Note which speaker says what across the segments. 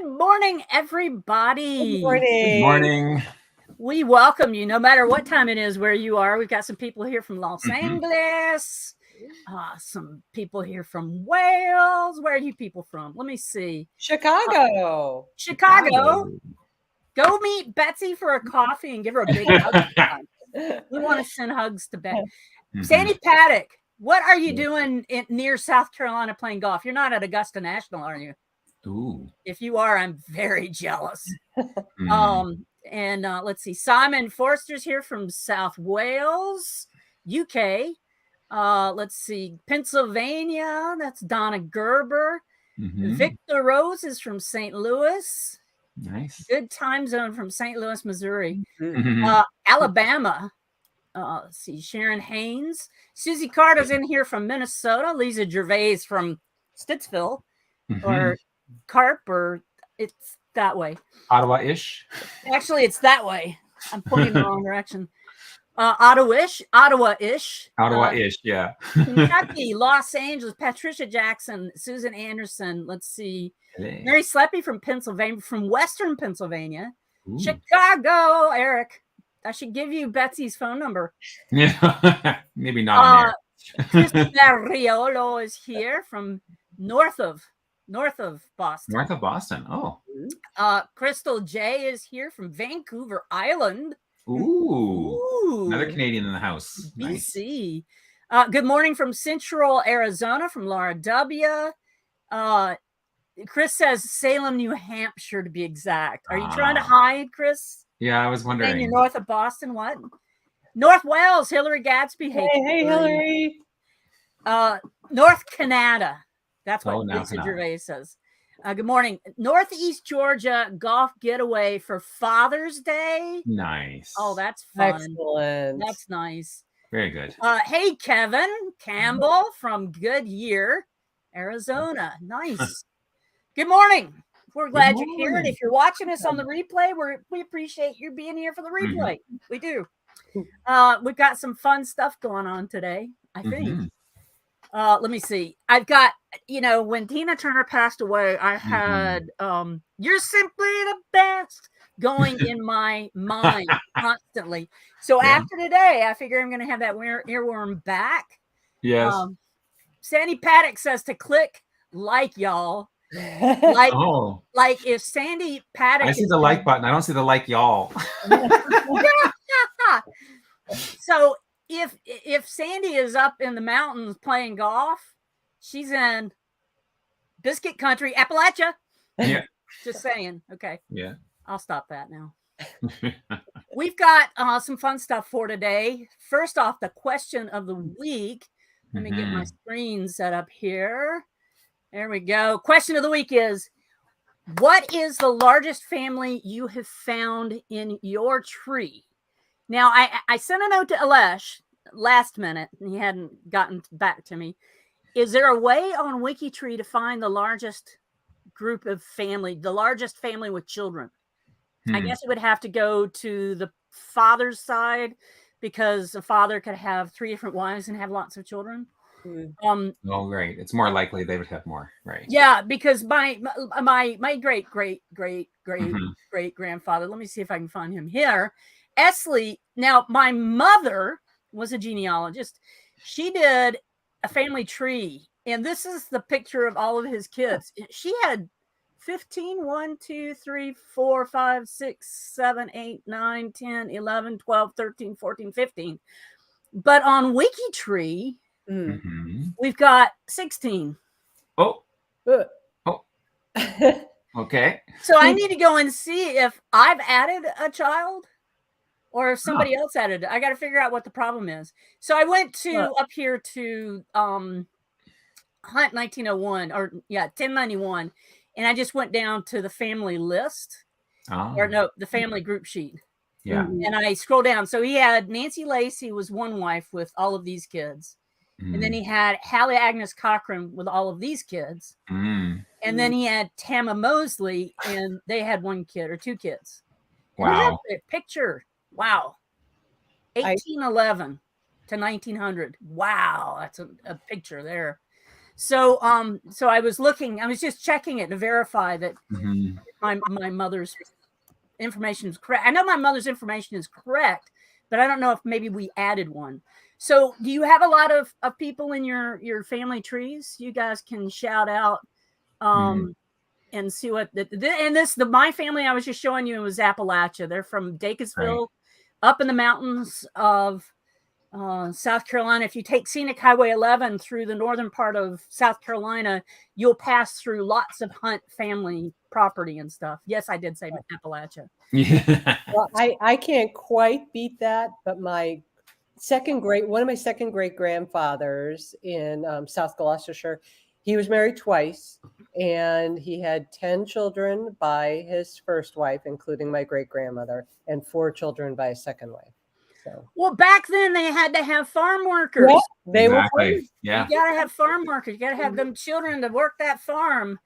Speaker 1: morning, everybody.
Speaker 2: Good morning.
Speaker 3: Good morning.
Speaker 1: We welcome you no matter what time it is where you are. We've got some people here from Los Angeles, some people here from Wales. Where are you people from? Let me see.
Speaker 2: Chicago.
Speaker 1: Chicago. Go meet Betsy for a coffee and give her a big hug. We want to send hugs to Betsy. Sandy Paddock, what are you doing near South Carolina playing golf? You're not at Augusta National, are you?
Speaker 3: Ooh.
Speaker 1: If you are, I'm very jealous. Let's see. Simon Forster's here from South Wales, UK. Let's see. Pennsylvania. That's Donna Gerber. Victor Rose is from St. Louis.
Speaker 3: Nice.
Speaker 1: Good time zone from St. Louis, Missouri. Alabama. Let's see. Sharon Haynes. Susie Carter's in here from Minnesota. Lisa Gervais from Stittsville. Or Carp, or it's that way.
Speaker 3: Ottawa-ish.
Speaker 1: Actually, it's that way. I'm pointing the wrong direction. Ottawa-ish.
Speaker 3: Yeah.
Speaker 1: Kentucky, Los Angeles, Patricia Jackson, Susan Anderson. Let's see.
Speaker 3: Hey.
Speaker 1: Mary Sleppy from Pennsylvania, from Western Pennsylvania. Ooh. Chicago, Eric. I should give you Betsy's phone number.
Speaker 3: Yeah, maybe not on there.
Speaker 1: Chris Mariolo is here from north of Boston.
Speaker 3: North of Boston. Oh.
Speaker 1: Crystal J is here from Vancouver Island.
Speaker 3: Ooh. Another Canadian in the house.
Speaker 1: BC. Nice. Good morning from Central Arizona, from Laura W. Chris says Salem, New Hampshire, to be exact. Are you trying to hide, Chris?
Speaker 3: Yeah, I was wondering.
Speaker 1: And you're north of Boston. What? North Wales, Hillary Gadsby.
Speaker 2: Hey, Hillary.
Speaker 1: North Canada. That's what
Speaker 3: Lisa
Speaker 1: Gervais says. Good morning. Northeast Georgia golf getaway for Father's Day.
Speaker 3: Nice.
Speaker 1: Oh, that's fun.
Speaker 2: Excellent.
Speaker 1: That's nice.
Speaker 3: Very good.
Speaker 1: Hey, Kevin Campbell from Goodyear, Arizona. Nice. Good morning. We're glad you're here. And if you're watching us on the replay, we appreciate you being here for the replay. We do. We've got some fun stuff going on today, I think. Let me see. I've got, when Tina Turner passed away, I had You're Simply the Best going in my mind constantly. So after today, I figure I'm going to have that earworm back.
Speaker 3: Yes.
Speaker 1: Sandy Paddock says to click like, y'all. Like if Sandy Paddock.
Speaker 3: I see the like button. I don't see the like, y'all.
Speaker 1: So if Sandy is up in the mountains playing golf, she's in Biscuit Country, Appalachia.
Speaker 3: Yeah.
Speaker 1: Just saying. Okay.
Speaker 3: Yeah.
Speaker 1: I'll stop that now. We've got some fun stuff for today. First off, the question of the week. Let me get my screen set up here. There we go. Question of the week is, what is the largest family you have found in your tree? Now, I sent a note to Alesh last minute, and he hadn't gotten back to me. Is there a way on WikiTree to find the largest group of family, the largest family with children? I guess it would have to go to the father's side, because a father could have 3 different wives and have lots of children.
Speaker 3: Right. It's more likely they would have more, right?
Speaker 1: Yeah, because my great grandfather. Let me see if I can find him here. Esley. Now, my mother was a genealogist. She did a family tree, and this is the picture of all of his kids. She had 15, 1, 2, 3, 4, 5, 6, 7, 8, 9, 10, 11, 12, 13, 14, 15. But on WikiTree, we've got 16.
Speaker 3: Oh. Okay.
Speaker 1: So I need to go and see if I've added a child or if somebody else added it. I got to figure out what the problem is. So I went to up here to Hunt 1901 or 1091, and I just went down to the family list the family group sheet.
Speaker 3: Yeah.
Speaker 1: And I scroll down. So he had Nancy Lacey was one wife with all of these kids. And then he had Hallie Agnes Cochran with all of these kids. And then he had Tama Mosley, and they had 1 kid or 2 kids.
Speaker 3: Wow.
Speaker 1: Picture. Wow. 1811 to 1900. Wow. That's a picture there. So so I was just checking it to verify that
Speaker 3: Mhm.
Speaker 1: my mother's information is correct. I know my mother's information is correct, but I don't know if maybe we added one. So do you have a lot of people in your family trees? You guys can shout out
Speaker 3: Mhm.
Speaker 1: and see what my family I was just showing you was Appalachia. They're from
Speaker 3: Right.
Speaker 1: Dacusville, up in the mountains of South Carolina. If you take Scenic Highway 11 through the northern part of South Carolina, you'll pass through lots of Hunt family property and stuff. Yes, I did say Appalachia.
Speaker 3: Yeah.
Speaker 2: Well, I can't quite beat that, but one of my second great grandfathers in South Gloucestershire, he was married twice, and he had 10 children by his first wife, including my great grandmother, and 4 children by his second wife. So,
Speaker 1: Well, back then they had to have farm workers.
Speaker 2: yeah, they were
Speaker 3: Exactly. Yeah.
Speaker 1: You got to have farm workers. You got to have them children to work that farm.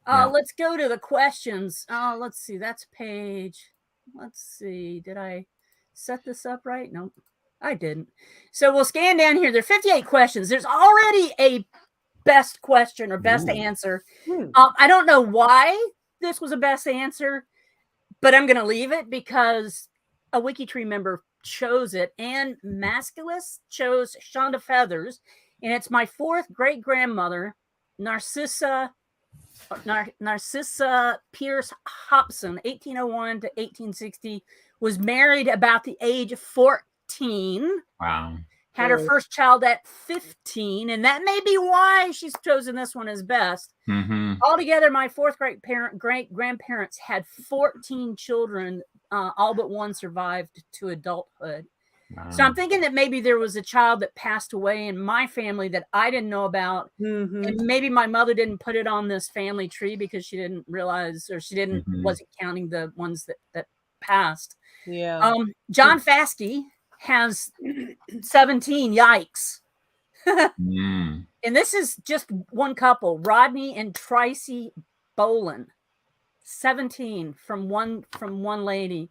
Speaker 3: Yeah.
Speaker 1: Let's go to the questions. Let's see. That's page. Let's see. Did I set this up right? No, I didn't. So we'll scan down here. There are 58 questions. There's already a best question or best answer. I don't know why this was a best answer, but I'm going to leave it because a WikiTree member chose it, and Masculus chose Shonda Feathers, and it's my 4th great grandmother, Narcissa Pierce Hobson, 1801 to 1860, was married about the age of 14.
Speaker 3: Wow.
Speaker 1: Had her first child at 15, and that may be why she's chosen this one as best.
Speaker 3: Mhm.
Speaker 1: Altogether, my 4th great grandparents had 14 children. All but one survived to adulthood.
Speaker 3: Wow.
Speaker 1: So I'm thinking that maybe there was a child that passed away in my family that I didn't know about. And maybe my mother didn't put it on this family tree because she didn't realize, or she wasn't counting the ones that passed.
Speaker 2: Yeah.
Speaker 1: John Fasky has 17. Yikes.
Speaker 3: Mm.
Speaker 1: And this is just one couple, Rodney and Tracy Boland. 17 from one lady.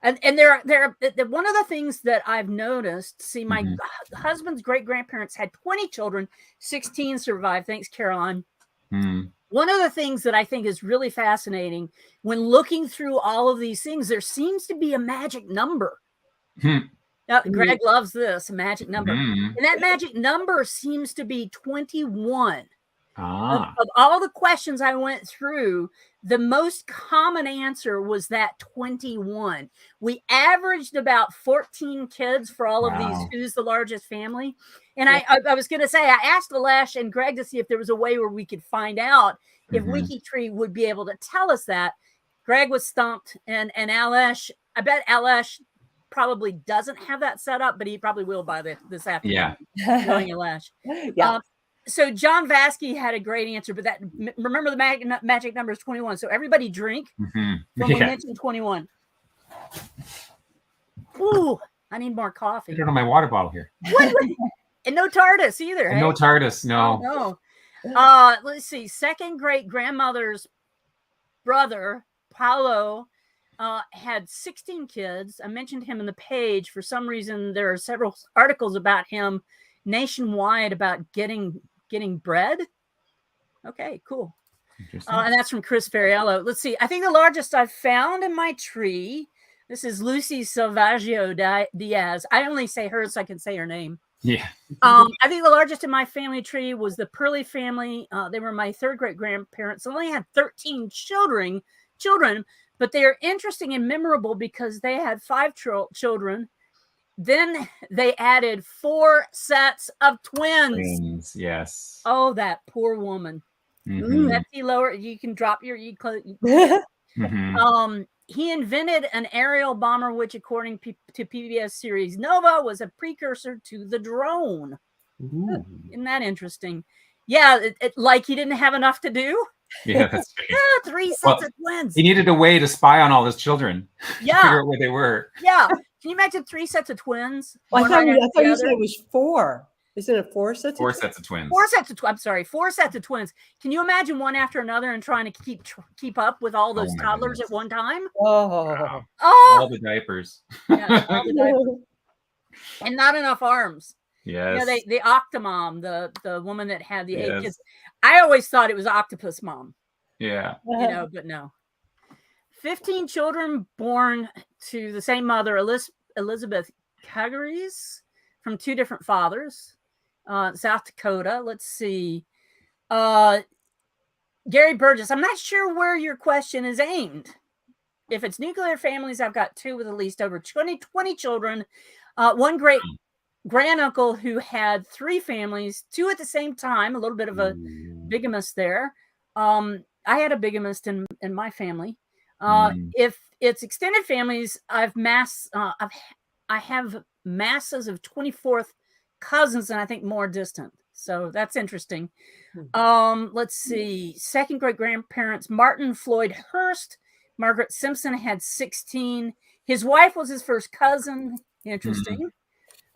Speaker 1: And they're one of the things that I've noticed. See, my husband's great grandparents had 20 children, 16 survived. Thanks, Caroline. One of the things that I think is really fascinating when looking through all of these things, there seems to be a magic number. Now, Greg loves this magic number, and that magic number seems to be 21. Of all the questions I went through, the most common answer was that 21. We averaged about 14 kids for all of these. Who's the largest family? And I was going to say, I asked Alesh and Greg to see if there was a way where we could find out if WikiTree would be able to tell us that. Greg was stumped, and Alesh, I bet Alesh probably doesn't have that set up, but he probably will by this afternoon.
Speaker 3: Yeah.
Speaker 1: Knowing Alesh.
Speaker 2: Yeah.
Speaker 1: So John Vasky had a great answer, but remember the magic number is 21. So everybody drink when we mentioned 21. Ooh, I need more coffee.
Speaker 3: I don't know my water bottle here.
Speaker 1: And no TARDIS either.
Speaker 3: And no TARDIS, no.
Speaker 1: Oh, no. Let's see. Second great grandmother's brother, Paolo, had 16 kids. I mentioned him in the page. For some reason, there are several articles about him nationwide about getting bread. Okay, cool. And that's from Chris Ferriello. Let's see. I think the largest I've found in my tree. This is Lucy Salvaggio Diaz. I only say her so I can say her name.
Speaker 3: Yeah.
Speaker 1: I think the largest in my family tree was the Purley family. They were my 3rd great grandparents. They only had 13 children, but they are interesting and memorable because they had 5 children. Then they added 4 sets of twins.
Speaker 3: Yes.
Speaker 1: Oh, that poor woman. Betsy, lower. You can drop your. He invented an aerial bomber, which, according to PBS series Nova, was a precursor to the drone.
Speaker 3: Ooh.
Speaker 1: Isn't that interesting? Yeah, like he didn't have enough to do.
Speaker 3: Yeah, that's great.
Speaker 1: Yeah, 3 sets of twins.
Speaker 3: He needed a way to spy on all his children.
Speaker 1: Yeah.
Speaker 3: To figure out where they were.
Speaker 1: Yeah. Can you imagine 3 sets of twins?
Speaker 2: Well, I thought you said it was 4. Isn't it 4 sets?
Speaker 3: 4 sets of twins.
Speaker 1: 4 sets of I'm sorry, 4 sets of twins. Can you imagine one after another and trying to keep up with all those toddlers at one time?
Speaker 2: Oh.
Speaker 1: Oh,
Speaker 3: all the diapers.
Speaker 1: Yeah, all the diapers. And not enough arms.
Speaker 3: Yes.
Speaker 1: the Octomom, the woman that had the 8
Speaker 3: Yes.
Speaker 1: kids. I always thought it was Octopus Mom,
Speaker 3: Yeah.
Speaker 1: but no. 15 children born to the same mother, Elizabeth Cagaries, from 2 different fathers, South Dakota. Let's see. Gary Burgess, I'm not sure where your question is aimed. If it's nuclear families, I've got 2 with at least over 20 children. One great granduncle who had 3 families, 2 at the same time, a little bit of a bigamist there. I had a bigamist in my family. If it's extended families, I have masses of 24th cousins, and I think more distant. So that's interesting. Let's see. Second great grandparents, Martin Floyd Hurst. Margaret Simpson had 16. His wife was his first cousin. Interesting.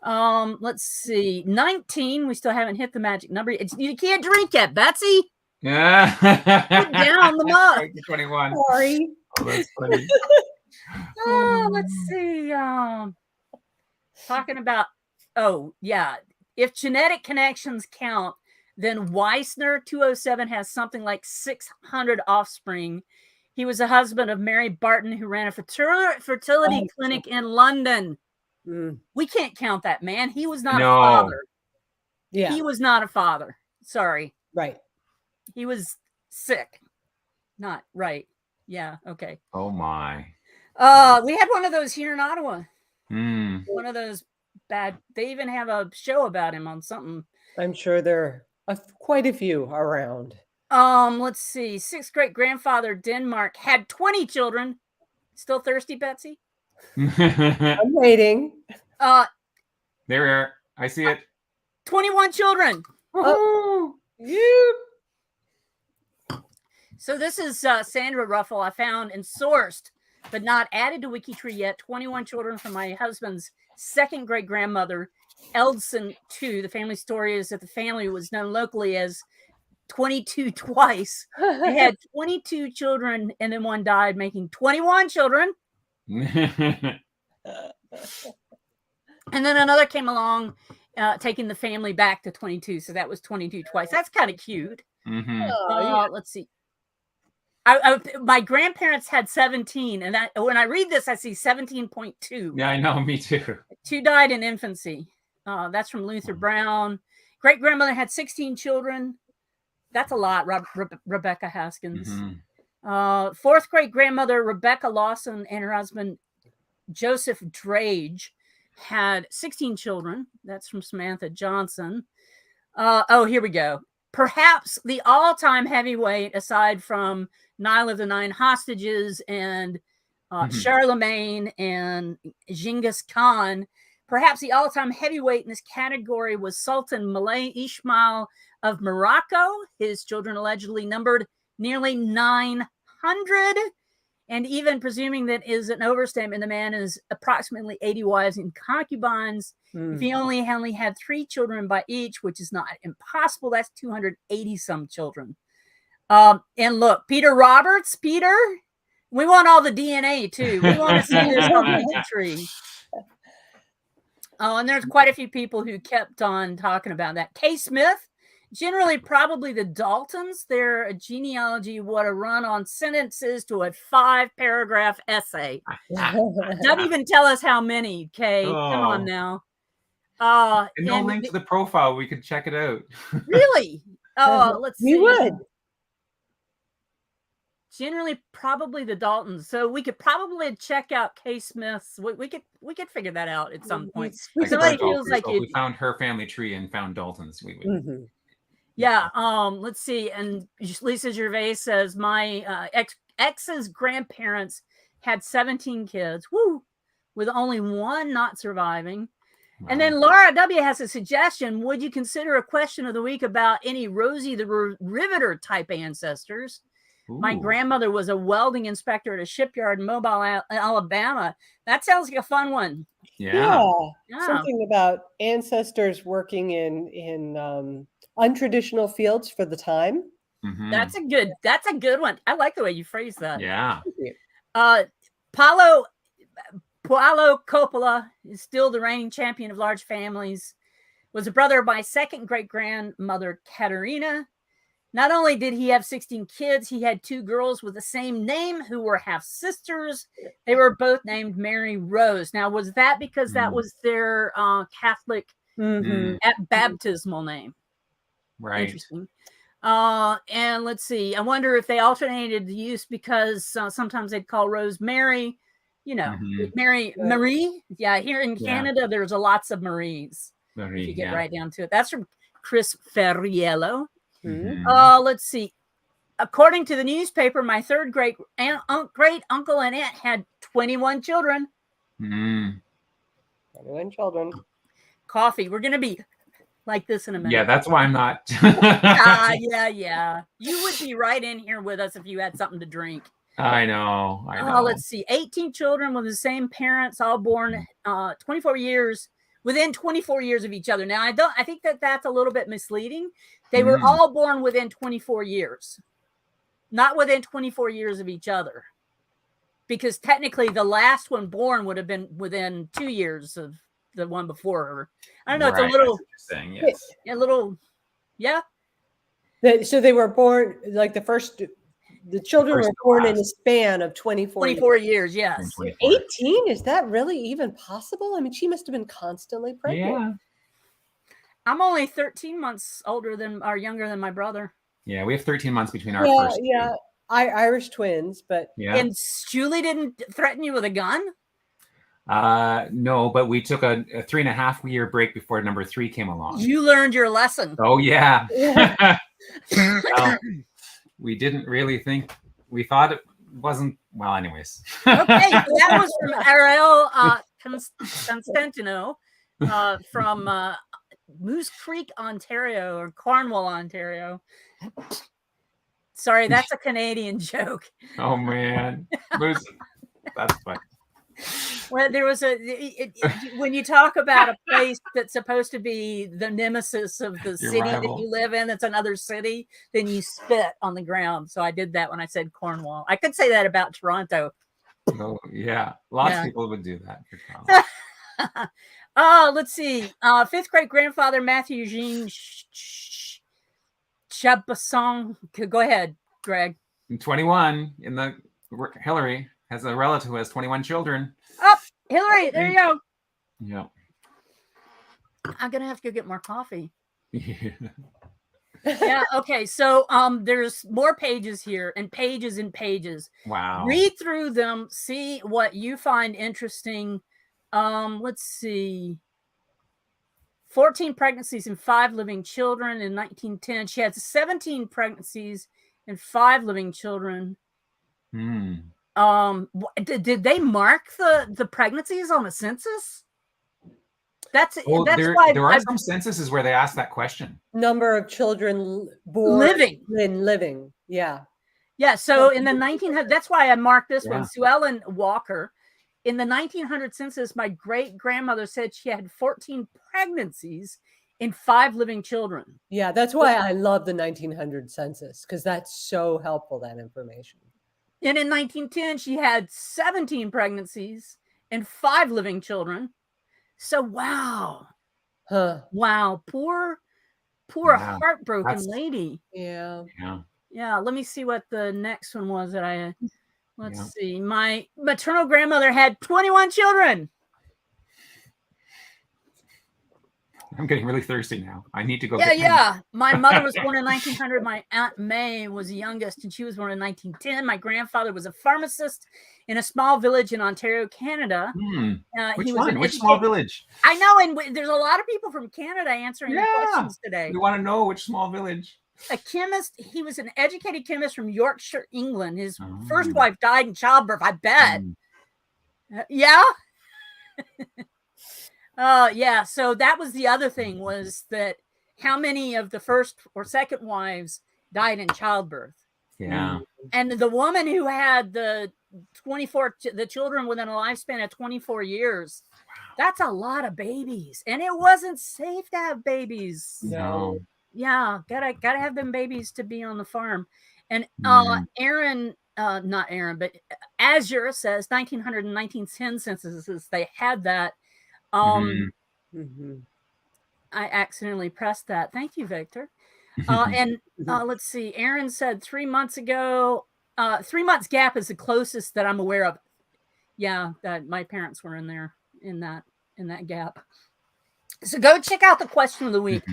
Speaker 1: Let's see. 19. We still haven't hit the magic number. You can't drink yet, Betsy.
Speaker 3: Yeah.
Speaker 1: Put down the mug.
Speaker 3: 21.
Speaker 2: Sorry.
Speaker 3: Oh, that's funny.
Speaker 1: Let's see. Talking about, if genetic connections count, then Weissner 207 has something like 600 offspring. He was the husband of Mary Barton, who ran a fertility clinic in London. We can't count that man. He was not a father.
Speaker 2: Yeah.
Speaker 1: He was not a father. Sorry.
Speaker 2: Right.
Speaker 1: He was sick. Not right. Yeah. Okay.
Speaker 3: Oh my.
Speaker 1: We had one of those here in Ottawa. One of those bad. They even have a show about him on something.
Speaker 2: I'm sure there are quite a few around.
Speaker 1: Let's see. 6th great grandfather Denmark had 20 children. Still thirsty, Betsy?
Speaker 2: I'm waiting.
Speaker 3: There we are. I see it.
Speaker 1: 21 children.
Speaker 2: You.
Speaker 1: So this is Sandra Ruffle. I found and sourced, but not added to WikiTree yet. 21 children from my husband's second great grandmother, Eldson II. The family story is that the family was known locally as 22 twice. They had 22 children, and then one died, making 21 children. And then another came along, taking the family back to 22. So that was 22 twice. That's kind of cute. Let's see. My grandparents had 17, and that when I read this, I see 17.2.
Speaker 3: Yeah, I know. Me too.
Speaker 1: 2 died in infancy. That's from Luther Brown. Great grandmother had 16 children. That's a lot. Rebecca Haskins. 4th great grandmother Rebecca Lawson and her husband Joseph Drage had 16 children. That's from Samantha Johnson. Here we go. Perhaps the all-time heavyweight, aside from Nile of the 9 Hostages and Charlemagne and Genghis Khan, perhaps the all-time heavyweight in this category was Sultan Moulay Ismail of Morocco. His children allegedly numbered nearly 900. And even presuming that is an overstatement, the man is approximately 80 wives and concubines. If he only had 3 children by each, which is not impossible, that's 280 some children. And look, Peter Roberts, Peter, we want all the DNA too. We want to see this on WikiTree. And there's quite a few people who kept on talking about that. Kay Smith, generally probably the Daltons. Their genealogy would have run on sentences to a 5-paragraph essay. Doesn't even tell us how many, Kay. Come on now.
Speaker 3: And no link to the profile. We could check it out.
Speaker 1: Really? Let's see.
Speaker 2: We would.
Speaker 1: Generally, probably the Daltons. So we could probably check out Kay Smith's. We could figure that out at some point. Somebody feels like
Speaker 3: we found her family tree and found Dalton's. We would.
Speaker 1: Yeah. Let's see. And Lisa Gervais says my ex's grandparents had 17 kids. Woo! With only one not surviving. Wow. And then Laura W has a suggestion. Would you consider a question of the week about any Rosie the Riveter type ancestors? Ooh. My grandmother was a welding inspector at a shipyard in Mobile, Alabama. That sounds like a fun one.
Speaker 2: Yeah. Something about ancestors working in untraditional fields for the time.
Speaker 1: That's a good one. I like the way you phrase that.
Speaker 3: Yeah.
Speaker 1: Paolo Coppola is still the reigning champion of large families. Was a brother of my second great-grandmother, Katerina. Not only did he have 16 kids, he had 2 girls with the same name who were half-sisters. They were both named Mary Rose. Now, was that because that was their Catholic baptismal name?
Speaker 3: Right.
Speaker 1: Interesting. And let's see. I wonder if they alternated the use because sometimes they'd call Rose Mary. You know, Marie. Yeah, here in Canada, there's lots of Maries.
Speaker 3: Marie,
Speaker 1: if you get right down to it. That's from Chris Ferriello.
Speaker 3: Mm-hmm.
Speaker 1: Let's see. According to the newspaper, my third great uncle and aunt had 21 children.
Speaker 2: 21 children.
Speaker 1: Coffee. We're going to be like this in a minute.
Speaker 3: Yeah, that's why I'm not.
Speaker 1: Yeah. You would be right in here with us if you had something to drink.
Speaker 3: I know.
Speaker 1: Let's see. 18 children with the same parents, all born 24 years within 24 years of each other. Now, I think that's a little bit misleading. They were all born within 24 years, not within 24 years of each other, because technically the last one born would have been within 2 years of the one before her. I don't know. It's a little,
Speaker 3: yes.
Speaker 1: A little, yeah.
Speaker 2: So they were born like the children were born in a span of 24
Speaker 1: years, yes.
Speaker 2: 18? Is that really even possible? I mean, she must have been constantly pregnant.
Speaker 3: Yeah.
Speaker 1: I'm only 13 months younger than my brother.
Speaker 3: Yeah, we have 13 months between our first.
Speaker 2: Yeah. Irish twins, but
Speaker 1: And Julie didn't threaten you with a gun?
Speaker 3: No, but we took a 3.5-year break before number 3 came along.
Speaker 1: You learned your lesson.
Speaker 3: Oh yeah. Well, we didn't really think. We thought it wasn't. Well, anyways.
Speaker 1: Okay, so that was from Ariel Constantino from Moose Creek, Ontario, or Cornwall, Ontario. Sorry, that's a Canadian joke.
Speaker 3: Oh man, that's funny.
Speaker 1: Well, there was when you talk about a place that's supposed to be the nemesis of the city that you live in, it's another city, then you spit on the ground. So I did that when I said Cornwall. I could say that about Toronto.
Speaker 3: Oh yeah, lots of people would do that for Toronto.
Speaker 1: Let's see. Fifth great grandfather Matthew Eugene Chabasson. Go ahead, Greg.
Speaker 3: 21 in the Hillary has a relative who has 21 children.
Speaker 1: Oh, Hillary, there you go.
Speaker 3: Yeah.
Speaker 1: I'm gonna have to go get more coffee. Yeah. Okay. So there's more pages here and pages and pages.
Speaker 3: Wow.
Speaker 1: Read through them, see what you find interesting. Let's see. 14 pregnancies and 5 living children in 1910. She had 17 pregnancies and 5 living children. Did they mark the pregnancies on a census? That's why
Speaker 3: there are some censuses where they ask that question.
Speaker 2: Number of children born living. Yeah.
Speaker 1: So in the 1900s, that's why I marked this one. Sue Ellen Walker. In the 1900 census, my great grandmother said she had 14 pregnancies and 5 living children.
Speaker 2: Yeah, that's why I love the 1900 census, because that's so helpful, that information.
Speaker 1: And in 1910, she had 17 pregnancies and 5 living children. So, wow. Wow. Poor heartbroken lady.
Speaker 2: Yeah.
Speaker 1: Let me see what the next one was that let's see. My maternal grandmother had 21 children.
Speaker 3: I'm getting really thirsty now. I need to go.
Speaker 1: My mother was born in 1900. My Aunt May was the youngest, and she was born in 1910. My grandfather was a pharmacist in a small village in Ontario, Canada.
Speaker 3: Which small village?
Speaker 1: I know, and there's a lot of people from Canada answering the questions today.
Speaker 3: We want to know which small village.
Speaker 1: A chemist. He was an educated chemist from Yorkshire, England. His first wife died in childbirth, I bet. So that was the other thing, was that how many of the first or second wives died in childbirth.
Speaker 3: Yeah.
Speaker 1: And the woman who had the children within a lifespan of 24 years, that's a lot of babies. And it wasn't safe to have babies.
Speaker 3: No.
Speaker 1: Yeah, gotta have them babies to be on the farm. And Aaron, not Aaron, but Azure says 1900 and 1910 censuses, they had that. I accidentally pressed that. Thank you, Victor. And let's see. Aaron said 3 months ago. 3 months gap is the closest that I'm aware of. Yeah, that my parents were in there in that gap. So go check out the question of the week.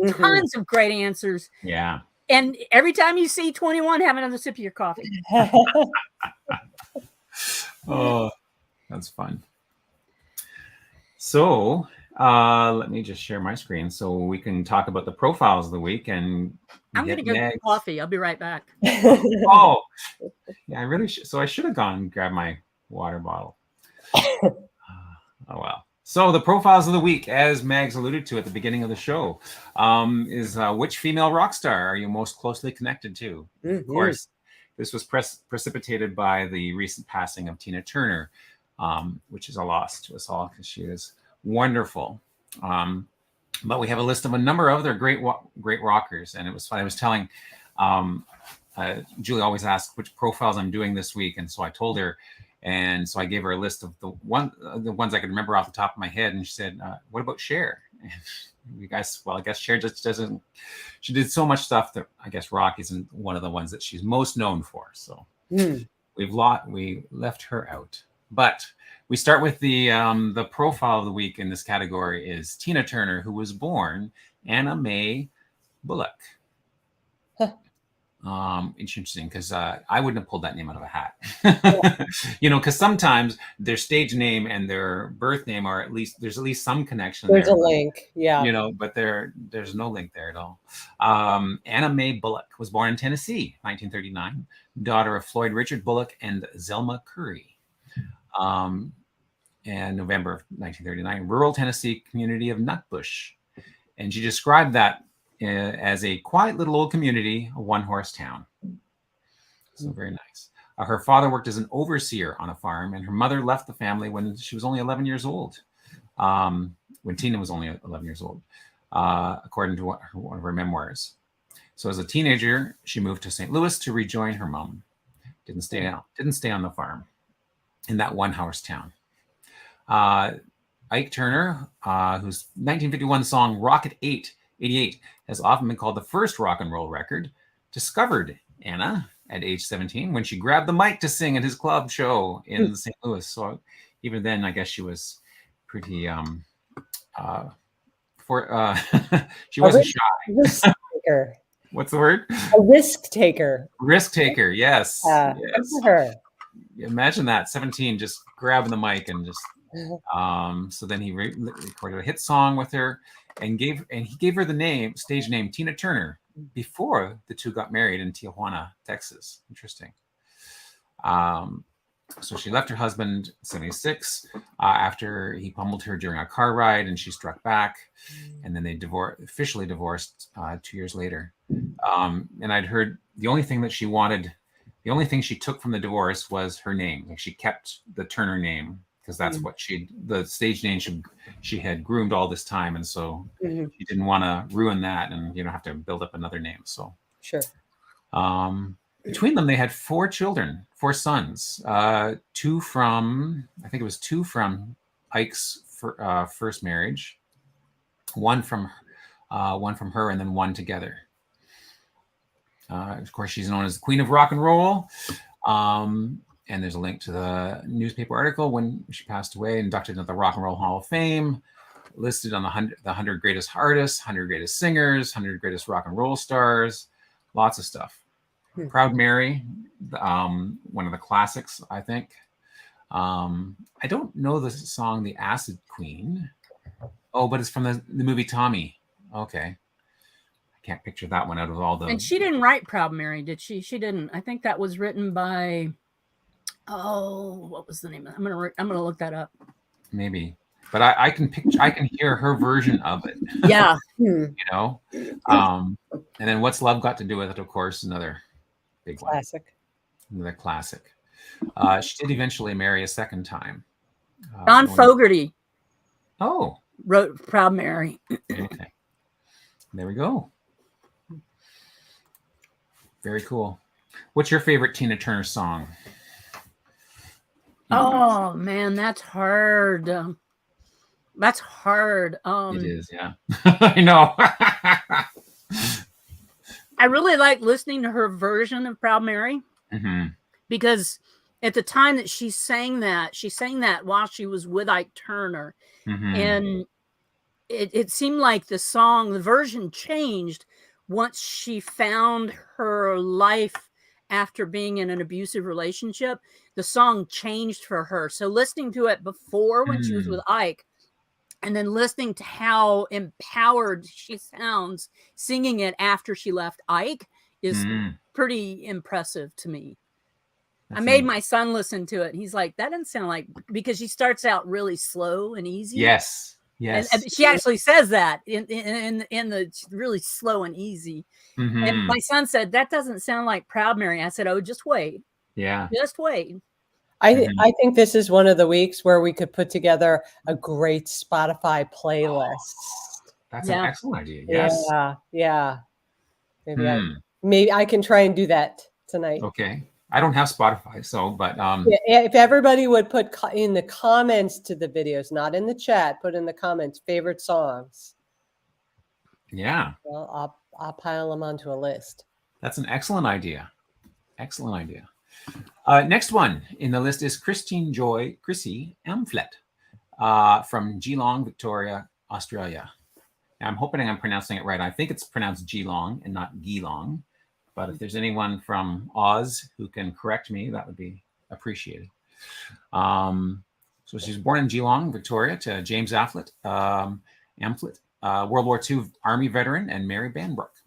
Speaker 1: Tons of great answers.
Speaker 3: Yeah.
Speaker 1: And every time you see 21, have another sip of your coffee.
Speaker 3: Oh, that's fun. So let me just share my screen so we can talk about the profiles of the week. And
Speaker 1: I'm going to go get coffee. I'll be right back.
Speaker 3: Oh, yeah, I really should. So I should have gone and grabbed my water bottle. Oh, well. So the profiles of the week, as Mags alluded to at the beginning of the show, is which female rock star are you most closely connected to? Of course, this was precipitated by the recent passing of Tina Turner, which is a loss to us all because she is wonderful. But we have a list of a number of other great rockers, and it was fun. I was telling Julie always asks which profiles I'm doing this week, and so I told her. And so I gave her a list of the ones I could remember off the top of my head. And she said, what about Cher? You guys, well, I guess Cher just doesn't, she did so much stuff that I guess rock isn't one of the ones that she's most known for. So we left her out. But we start with the profile of the week in this category is Tina Turner, who was born Anna Mae Bullock. Interesting, because I wouldn't have pulled that name out of a hat. Because sometimes their stage name and their birth name are there's at least some connection.
Speaker 2: There's a link, yeah.
Speaker 3: But there's no link there at all. Anna Mae Bullock was born in Tennessee, 1939, daughter of Floyd Richard Bullock and Zelma Curry. And November of 1939, rural Tennessee community of Nutbush. And she described that as a quiet little old community, a one-horse town. So very nice. Her father worked as an overseer on a farm, and her mother left the family when she was only 11 years old, when Tina was only 11 years old, according to one of her memoirs. So as a teenager, she moved to St. Louis to rejoin her mom. Didn't stay on the farm in that one-horse town. Ike Turner, whose 1951 song Rocket 88 has often been called the first rock and roll record, discovered Anna at age 17 when she grabbed the mic to sing at his club show in St. Louis. So even then, I guess she was pretty she wasn't shy.
Speaker 2: Risk taker.
Speaker 3: What's the word?
Speaker 2: A risk taker.
Speaker 3: Risk taker, yes. Yes.
Speaker 2: Good for her.
Speaker 3: Imagine that, 17, just grabbing the mic and just so then he recorded a hit song with her and he gave her the stage name Tina Turner before the two got married in Tijuana, Texas. Interesting. So she left her husband in 1976 after he pummeled her during a car ride, and she struck back, and then they officially divorced 2 years later. And I'd heard the only thing she took from the divorce was her name. Like, she kept the Turner name because that's what the stage name she had groomed all this time, and so she didn't want to ruin that and have to build up another name. So
Speaker 2: sure.
Speaker 3: Between them, they had 4 children, 4 sons. Two from Ike's first marriage, one from her, and then one together. Of course, she's known as the Queen of Rock and Roll. And there's a link to the newspaper article when she passed away, inducted into the Rock and Roll Hall of Fame, listed on the 100 greatest artists, 100 greatest singers, 100 greatest rock and roll stars, lots of stuff. Proud Mary, one of the classics, I think. I don't know the song The Acid Queen. Oh, but it's from the movie Tommy. Okay. I can't picture that one out of all the...
Speaker 1: And she didn't write Proud Mary, did she? She didn't. I think that was written by... Oh, what was the name of it? I'm gonna look that up.
Speaker 3: Maybe. But I can hear her version of it.
Speaker 1: Yeah.
Speaker 3: And then What's Love Got to Do with It, of course, another big
Speaker 2: classic.
Speaker 3: Another classic. She did eventually marry a second time.
Speaker 1: John Fogerty.
Speaker 3: Oh.
Speaker 1: Wrote Proud Mary.
Speaker 3: Okay. There we go. Very cool. What's your favorite Tina Turner song?
Speaker 1: Oh, man, that's hard. That's hard.
Speaker 3: It is, yeah. I know.
Speaker 1: I really like listening to her version of Proud Mary because at the time that she sang that while she was with Ike Turner. And it seemed like the version changed once she found her life after being in an abusive relationship. The song changed for her. So listening to it before when she was with Ike, and then listening to how empowered she sounds singing it after she left Ike is pretty impressive to me. I made my son listen to it. He's like, that doesn't sound like, because she starts out really slow and easy.
Speaker 3: Yes.
Speaker 1: And she actually says that in the really slow and easy. And my son said, that doesn't sound like Proud Mary. I said, oh, just wait.
Speaker 3: Yeah.
Speaker 1: Just wait.
Speaker 2: I think this is one of the weeks where we could put together a great Spotify playlist.
Speaker 3: That's an excellent idea. Yes.
Speaker 2: Yeah. Maybe I can try and do that tonight.
Speaker 3: Okay. I don't have Spotify, so, but
Speaker 2: if everybody would put in the comments to the videos, not in the chat, put in the comments favorite songs.
Speaker 3: Yeah.
Speaker 2: Well, I'll pile them onto a list.
Speaker 3: That's an excellent idea. Excellent idea. Next one in the list is Chrissy Amphlett from Geelong, Victoria, Australia. Now, I'm hoping I'm pronouncing it right. I think it's pronounced Geelong and not Geelong. But if there's anyone from Oz who can correct me, that would be appreciated. So she's born in Geelong, Victoria, to James Amphlett, World War II Army veteran, and Mary Banbrook,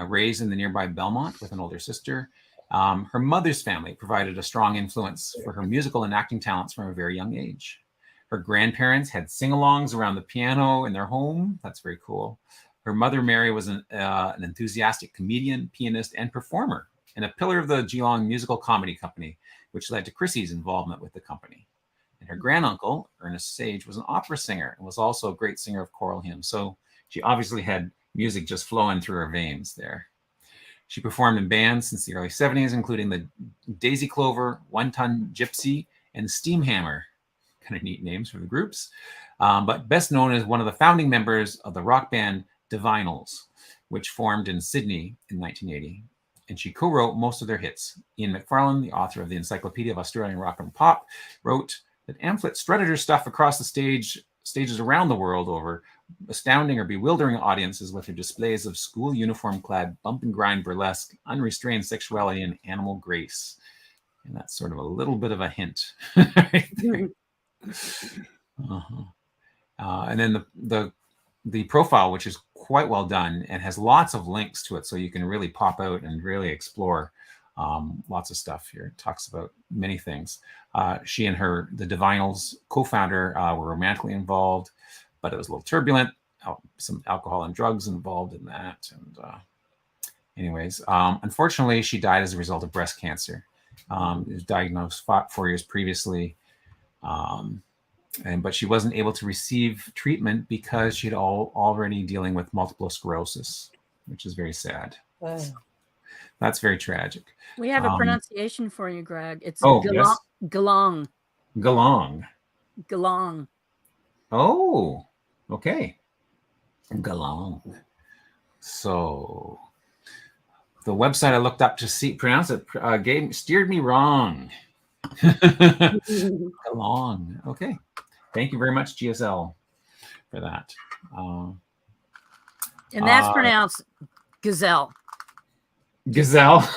Speaker 3: raised in the nearby Belmont with an older sister. Her mother's family provided a strong influence for her musical and acting talents from a very young age. Her grandparents had sing-alongs around the piano in their home. That's very cool. Her mother, Mary, was an enthusiastic comedian, pianist, and performer, and a pillar of the Geelong Musical Comedy Company, which led to Chrissy's involvement with the company. And her granduncle, Ernest Sage, was an opera singer and was also a great singer of choral hymns. So she obviously had music just flowing through her veins there. She performed in bands since the early 70s, including the Daisy Clover, One Ton Gypsy, and Steam Hammer. Kind of neat names for the groups. But best known as one of the founding members of the rock band Divinals, which formed in Sydney in 1980. And she co-wrote most of their hits. Ian McFarlane, the author of the Encyclopedia of Australian Rock and Pop, wrote that Amphlett strutted her stuff across the stages around the world over astounding or bewildering audiences with her displays of school uniform-clad bump and grind burlesque, unrestrained sexuality, and animal grace. And that's sort of a little bit of a hint. Right there. And then the profile, which is quite well done and has lots of links to it, so you can really pop out and really explore lots of stuff here. It talks about many things. She and the Divinals co-founder were romantically involved, but it was a little turbulent. Some alcohol and drugs involved in that. And anyways, unfortunately, she died as a result of breast cancer. It was diagnosed 4 years previously. But she wasn't able to receive treatment because she'd already dealing with multiple sclerosis, which is very sad. Wow. That's very tragic.
Speaker 1: We have a pronunciation for you, Greg. It's
Speaker 3: yes?
Speaker 1: Gelong.
Speaker 3: Gelong.
Speaker 1: Gelong.
Speaker 3: Oh, okay. Gelong. So the website I looked up to pronounce it steered me wrong. Gelong. Okay. Thank you very much, GSL, for that.
Speaker 1: And that's pronounced gazelle.
Speaker 3: Gazelle.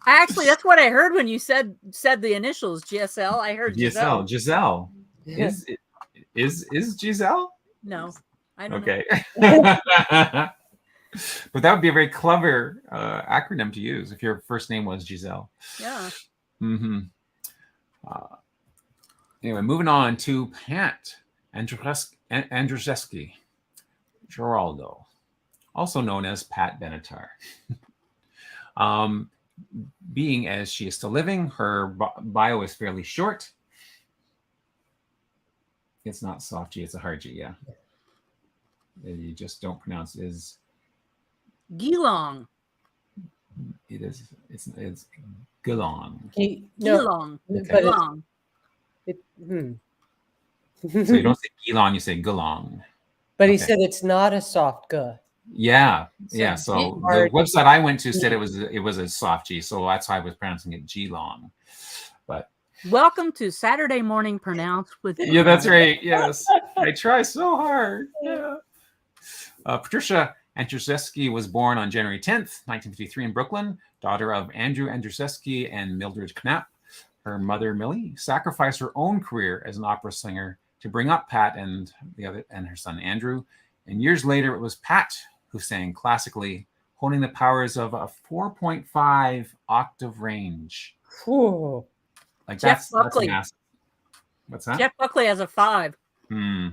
Speaker 1: Actually, that's what I heard when you said the initials GSL. I heard Giselle.
Speaker 3: Giselle. Is Giselle?
Speaker 1: No, I don't
Speaker 3: know. But that would be a very clever acronym to use if your first name was Giselle.
Speaker 1: Yeah.
Speaker 3: Anyway, moving on to Pat Andrzejewski Geraldo, also known as Pat Benatar. Being as she is still living, her bio is fairly short. It's not soft G, it's a hard G, yeah. You just don't pronounce it as
Speaker 1: Geelong.
Speaker 3: It's Geelong.
Speaker 1: Geelong.
Speaker 3: Okay.
Speaker 1: Geelong.
Speaker 3: So you don't say Geelong, you say Geelong.
Speaker 2: But he
Speaker 3: Okay.
Speaker 2: said it's not a soft G.
Speaker 3: Yeah.
Speaker 1: So
Speaker 3: Yeah. So the
Speaker 2: hard.
Speaker 3: website I went to said it was a soft G. So that's why I was pronouncing it Geelong. But
Speaker 1: welcome to Saturday Morning Pronounce with
Speaker 3: yeah, that's right. Yes. I try so hard. Yeah. Patricia Andrzejewski was born on January 10th, 1953 in Brooklyn, daughter of Andrew Andrzejewski and Mildred Knapp. Her mother, Millie, sacrificed her own career as an opera singer to bring up Pat and her son, Andrew. And years later, it was Pat who sang classically, honing the powers of a 4.5 octave range.
Speaker 2: Ooh.
Speaker 3: Like
Speaker 1: Jeff
Speaker 3: that's
Speaker 1: Buckley.
Speaker 3: massive. What's that?
Speaker 1: Jeff Buckley has a 5.
Speaker 3: Yeah.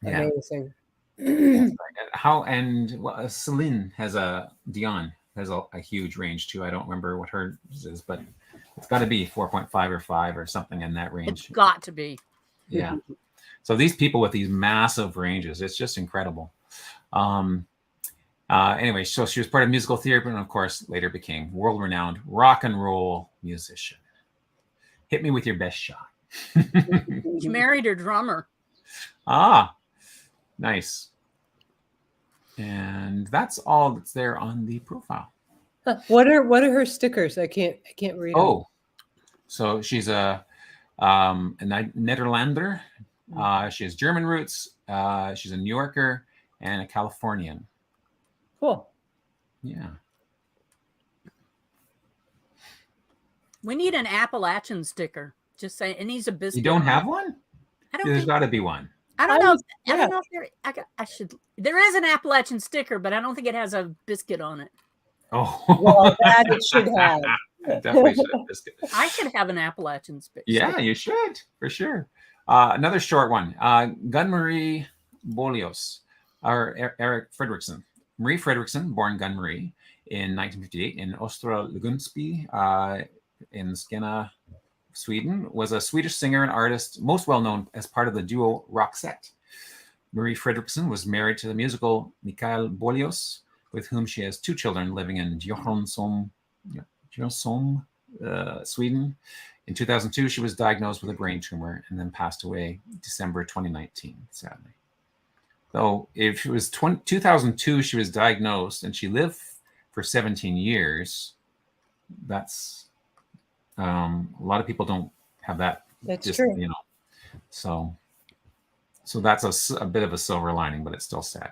Speaker 2: Amazing.
Speaker 3: Celine Dion has a huge range too. I don't remember what hers is, but it's got to be 4.5 or 5 or something in that range.
Speaker 1: It's got to be.
Speaker 3: Yeah. So these people with these massive ranges, it's just incredible. Anyway, so she was part of musical theater and of course later became world-renowned rock and roll musician. Hit me with your best shot.
Speaker 1: She married her drummer.
Speaker 3: Ah, nice. And that's all that's there on the profile.
Speaker 2: What are her stickers? I can't read them.
Speaker 3: Oh, so she's a Nederlander. She has German roots. She's a New Yorker and a Californian.
Speaker 2: Cool.
Speaker 3: Yeah.
Speaker 1: We need an Appalachian sticker. Just saying, it needs a biscuit.
Speaker 3: You don't have one?
Speaker 1: I don't
Speaker 3: There's
Speaker 1: think,
Speaker 3: got to be one.
Speaker 1: I don't know.
Speaker 2: Yeah.
Speaker 1: I don't know if I should. There is an Appalachian sticker, but I don't think it has a biscuit on it.
Speaker 3: Oh,
Speaker 2: Well, that it should have.
Speaker 3: It definitely should have biscuit.
Speaker 1: I should have an Appalachian sticker.
Speaker 3: Yeah, you should for sure. Another short one. Gunn-Marie Bolios, or Eric Fredriksson. Marie Fredriksson, born Gunn-Marie in 1958 in Östra Lugunsby in Skåne, Sweden, was a Swedish singer and artist, most well known as part of the duo Roxette. Marie Fredriksson was married to the musical Mikael Bolios, with whom she has 2 children living in Djursholm, Sweden. In 2002, she was diagnosed with a brain tumor and then passed away December 2019, sadly. So if it was 2002, she was diagnosed and she lived for 17 years, that's a lot of people don't have that.
Speaker 2: That's true.
Speaker 3: You know, so that's a bit of a silver lining, but it's still sad.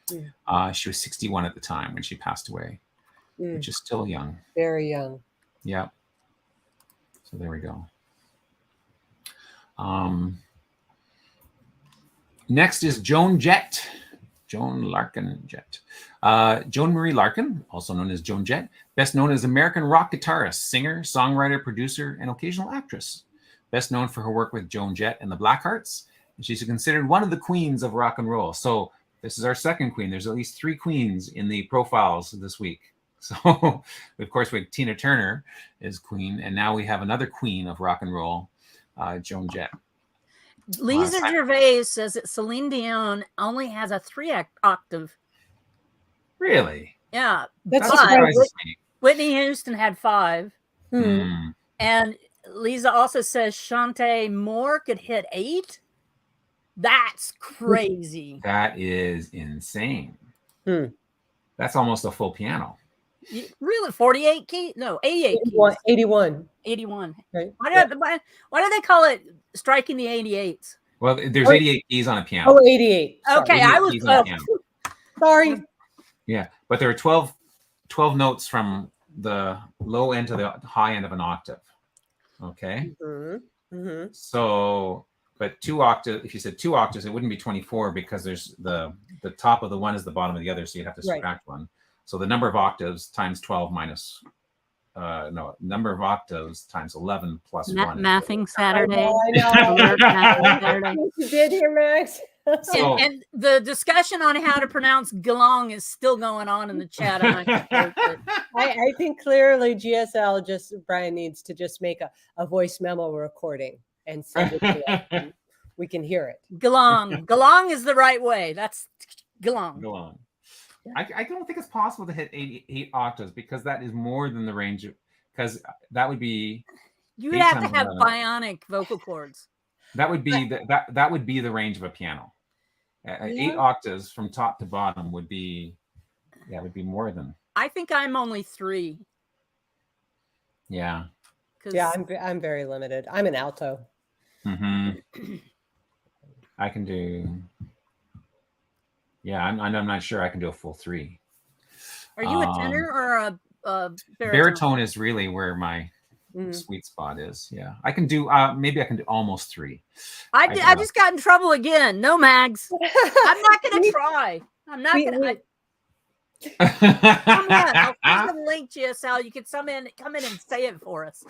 Speaker 3: Yeah. She was 61 at the time when she passed away, which is still young.
Speaker 2: Very young.
Speaker 3: Yeah. So there we go. Next is Joan Jett. Joan Larkin Jett. Joan Marie Larkin, also known as Joan Jett, best known as American rock guitarist, singer, songwriter, producer, and occasional actress. Best known for her work with Joan Jett and the Blackhearts. And she's considered one of the queens of rock and roll. So this is our second queen. There's at least 3 queens in the profiles this week. So, of course, with Tina Turner is queen. And now we have another queen of rock and roll, Joan Jett.
Speaker 1: Lisa Gervais says that Celine Dion only has a 3-octave.
Speaker 3: Really?
Speaker 1: Yeah.
Speaker 2: That's
Speaker 1: Whitney Houston had 5.
Speaker 3: Mm.
Speaker 1: And Lisa also says Chanté Moore could hit 8. That's crazy.
Speaker 3: That is insane. That's almost a full piano.
Speaker 1: Really? 48 keys? No, 88 keys.
Speaker 2: 81.
Speaker 1: 81.
Speaker 2: Right.
Speaker 1: Why do they call it striking the 88s?
Speaker 3: Well, there's 88 keys on a piano.
Speaker 2: Oh, 88.
Speaker 1: Okay, I was
Speaker 2: sorry.
Speaker 3: Yeah, but there are 12 notes from the low end to the high end of an octave. Okay. So, but 2 octaves, if you said 2 octaves, it wouldn't be 24 because there's the top of the one is the bottom of the other, so you'd have to subtract one. So the number of octaves times 12 mince number of octaves times 11 plus 1.
Speaker 1: Mathing Saturday.
Speaker 2: I know. You did hear, Max?
Speaker 3: So,
Speaker 1: and the discussion on how to pronounce Geelong is still going on in the chat.
Speaker 2: I think clearly GSL Brian needs to just make a voice memo recording and send it to us. And we can hear it.
Speaker 1: Geelong. Geelong is the right way. That's Geelong.
Speaker 3: Geelong. I don't think it's possible to hit 88 octaves because that is more than the range of, because that would be.
Speaker 1: You would have to have bionic vocal cords.
Speaker 3: That would be that would be the range of a piano. 8 octaves from top to bottom would be, would be more than.
Speaker 1: I think I'm only 3.
Speaker 3: Yeah.
Speaker 2: Yeah, I'm very limited. I'm an alto.
Speaker 3: Mm-hmm. I can do. Yeah, I'm not sure I can do a full 3.
Speaker 1: Are you a tenor or a baritone?
Speaker 3: Baritone is really where my sweet spot is. Yeah, I can do. Maybe I can do almost 3.
Speaker 1: I just got in trouble again. No, Mags. I'm not going to try. I'm not going to. Come on, I'll send the link, GSL. You can come in and say it for us.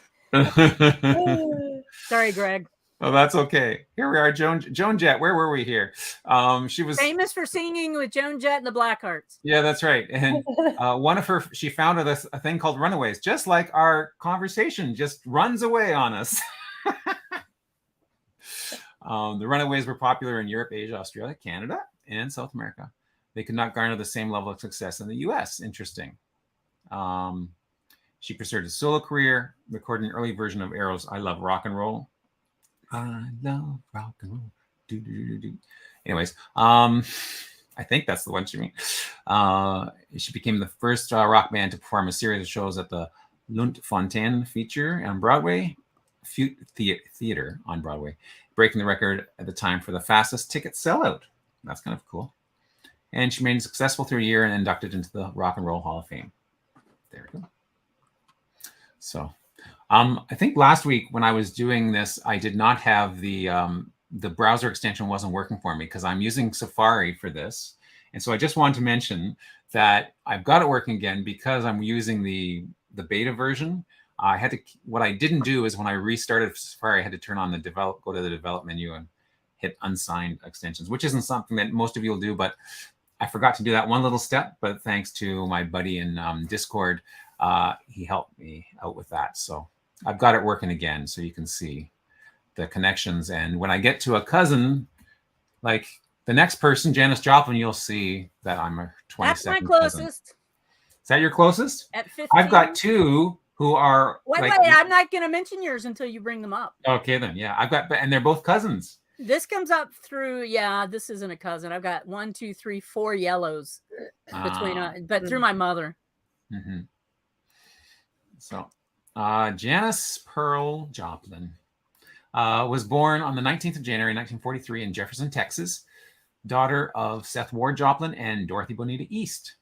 Speaker 1: Sorry, Greg.
Speaker 3: Oh, that's okay. Here we are, Joan Jett. Where were we here? She was
Speaker 1: famous for singing with Joan Jett and the Blackhearts.
Speaker 3: Yeah, that's right. And one of her, she founded a thing called Runaways, just like our conversation just runs away on us. The Runaways were popular in Europe, Asia, Australia, Canada, and South America. They could not garner the same level of success in the US. Interesting. She pursued a solo career, recording an early version of Arrow's I Love Rock and Roll. I love rock and roll. Do, do, do, do. Anyways, I think that's the one she means. She became the first rock band to perform a series of shows at the Lunt-Fontanne Theater on Broadway, theater on Broadway, breaking the record at the time for the fastest ticket sellout. That's kind of cool. And she remained successful through a year and inducted into the Rock and Roll Hall of Fame. There we go. So, I think last week when I was doing this, I did not have the browser extension wasn't working for me because I'm using Safari for this. And so I just wanted to mention that I've got it working again because I'm using the beta version. I had to, what I didn't do is when I restarted Safari, I had to turn on go to the develop menu and hit unsigned extensions, which isn't something that most of you will do, but I forgot to do that one little step, but thanks to my buddy in Discord, he helped me out with that. So I've got it working again, so you can see the connections. And when I get to a cousin, like the next person, Janis Joplin, you'll see that I'm a 22nd
Speaker 1: That's my closest.
Speaker 3: Cousin. Is that your closest?
Speaker 1: At 15.
Speaker 3: I've got 2 who are.
Speaker 1: Wait, I'm not going to mention yours until you bring them up.
Speaker 3: Okay, then. Yeah, I've got, and they're both cousins.
Speaker 1: This comes up through, this isn't a cousin. I've got 1, 2, 3, 4 yellows between, but through my mother.
Speaker 3: Mm-hmm. So, Janis Pearl Joplin was born on the 19th of January, 1943 in Jefferson, Texas, daughter of Seth Ward Joplin and Dorothy Bonita East.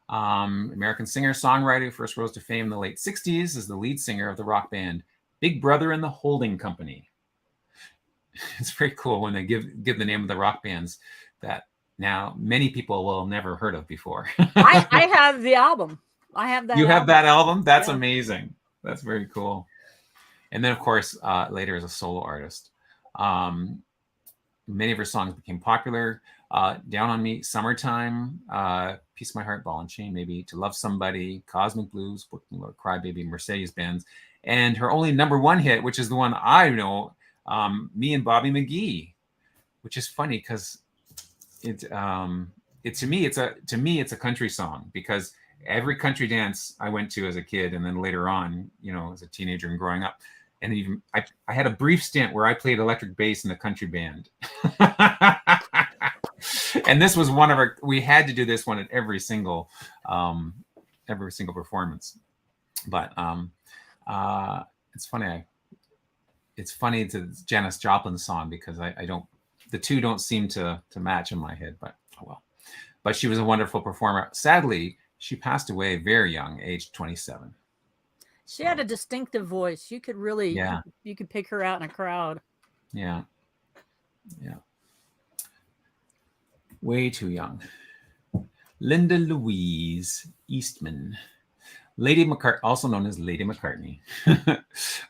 Speaker 3: American singer, songwriter, who first rose to fame in the late 60s as the lead singer of the rock band Big Brother and the Holding Company. It's very cool when they give the name of the rock bands that now many people will never heard of before.
Speaker 1: I have the album. I have that.
Speaker 3: You have that album? That's amazing. That's very cool. And then, of course, later as a solo artist. Many of her songs became popular. Down on Me, Summertime, Piece of My Heart, Ball and Chain, maybe To Love Somebody, Cosmic Blues, Cry Baby, Mercedes-Benz. And her only #1 hit, which is the one I know, Me and Bobby McGee, which is funny because to me it's a country song, because every country dance I went to as a kid, and then later on, as a teenager and growing up, and even I had a brief stint where I played electric bass in a country band. And this was one of we had to do this one at every single performance. But it's funny. It's funny to Janis Joplin's song because the two don't seem to match in my head, but oh well. But she was a wonderful performer. Sadly, she passed away very young, age 27.
Speaker 1: She had a distinctive voice. You could really, you could pick her out in a crowd.
Speaker 3: Yeah. Yeah. Way too young. Linda Louise Eastman. Lady McCartney, also known as Lady McCartney,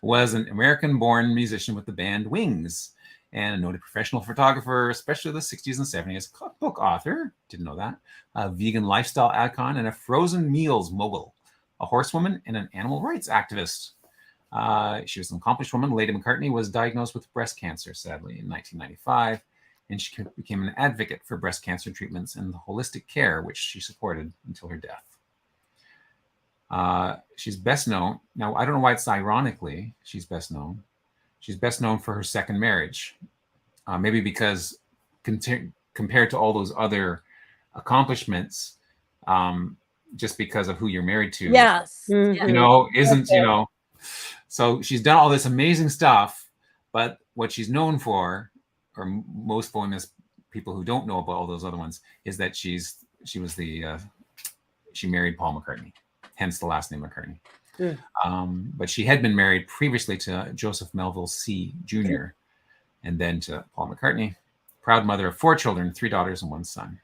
Speaker 3: was an American-born musician with the band Wings and a noted professional photographer, especially the 60s and 70s, cookbook author, didn't know that, a vegan lifestyle icon, and a frozen meals mogul, a horsewoman, and an animal rights activist. She was an accomplished woman. Lady McCartney was diagnosed with breast cancer, sadly, in 1995, and she became an advocate for breast cancer treatments and the holistic care, which she supported until her death. She's best known, now I don't know why it's ironically she's best known. She's best known for her second marriage. maybe because compared to all those other accomplishments, just because of who you're married to,
Speaker 1: Yes.
Speaker 2: Mhm.
Speaker 3: you know, isn't,
Speaker 2: Okay.
Speaker 3: you know, so she's done all this amazing stuff, but what she's known for, or most famous people who don't know about all those other ones, is that she married Paul McCartney, hence the last name McCartney. But she had been married previously to Joseph Melville C. Jr. and then to Paul McCartney. Proud mother of 4 children, 3 daughters and 1 son.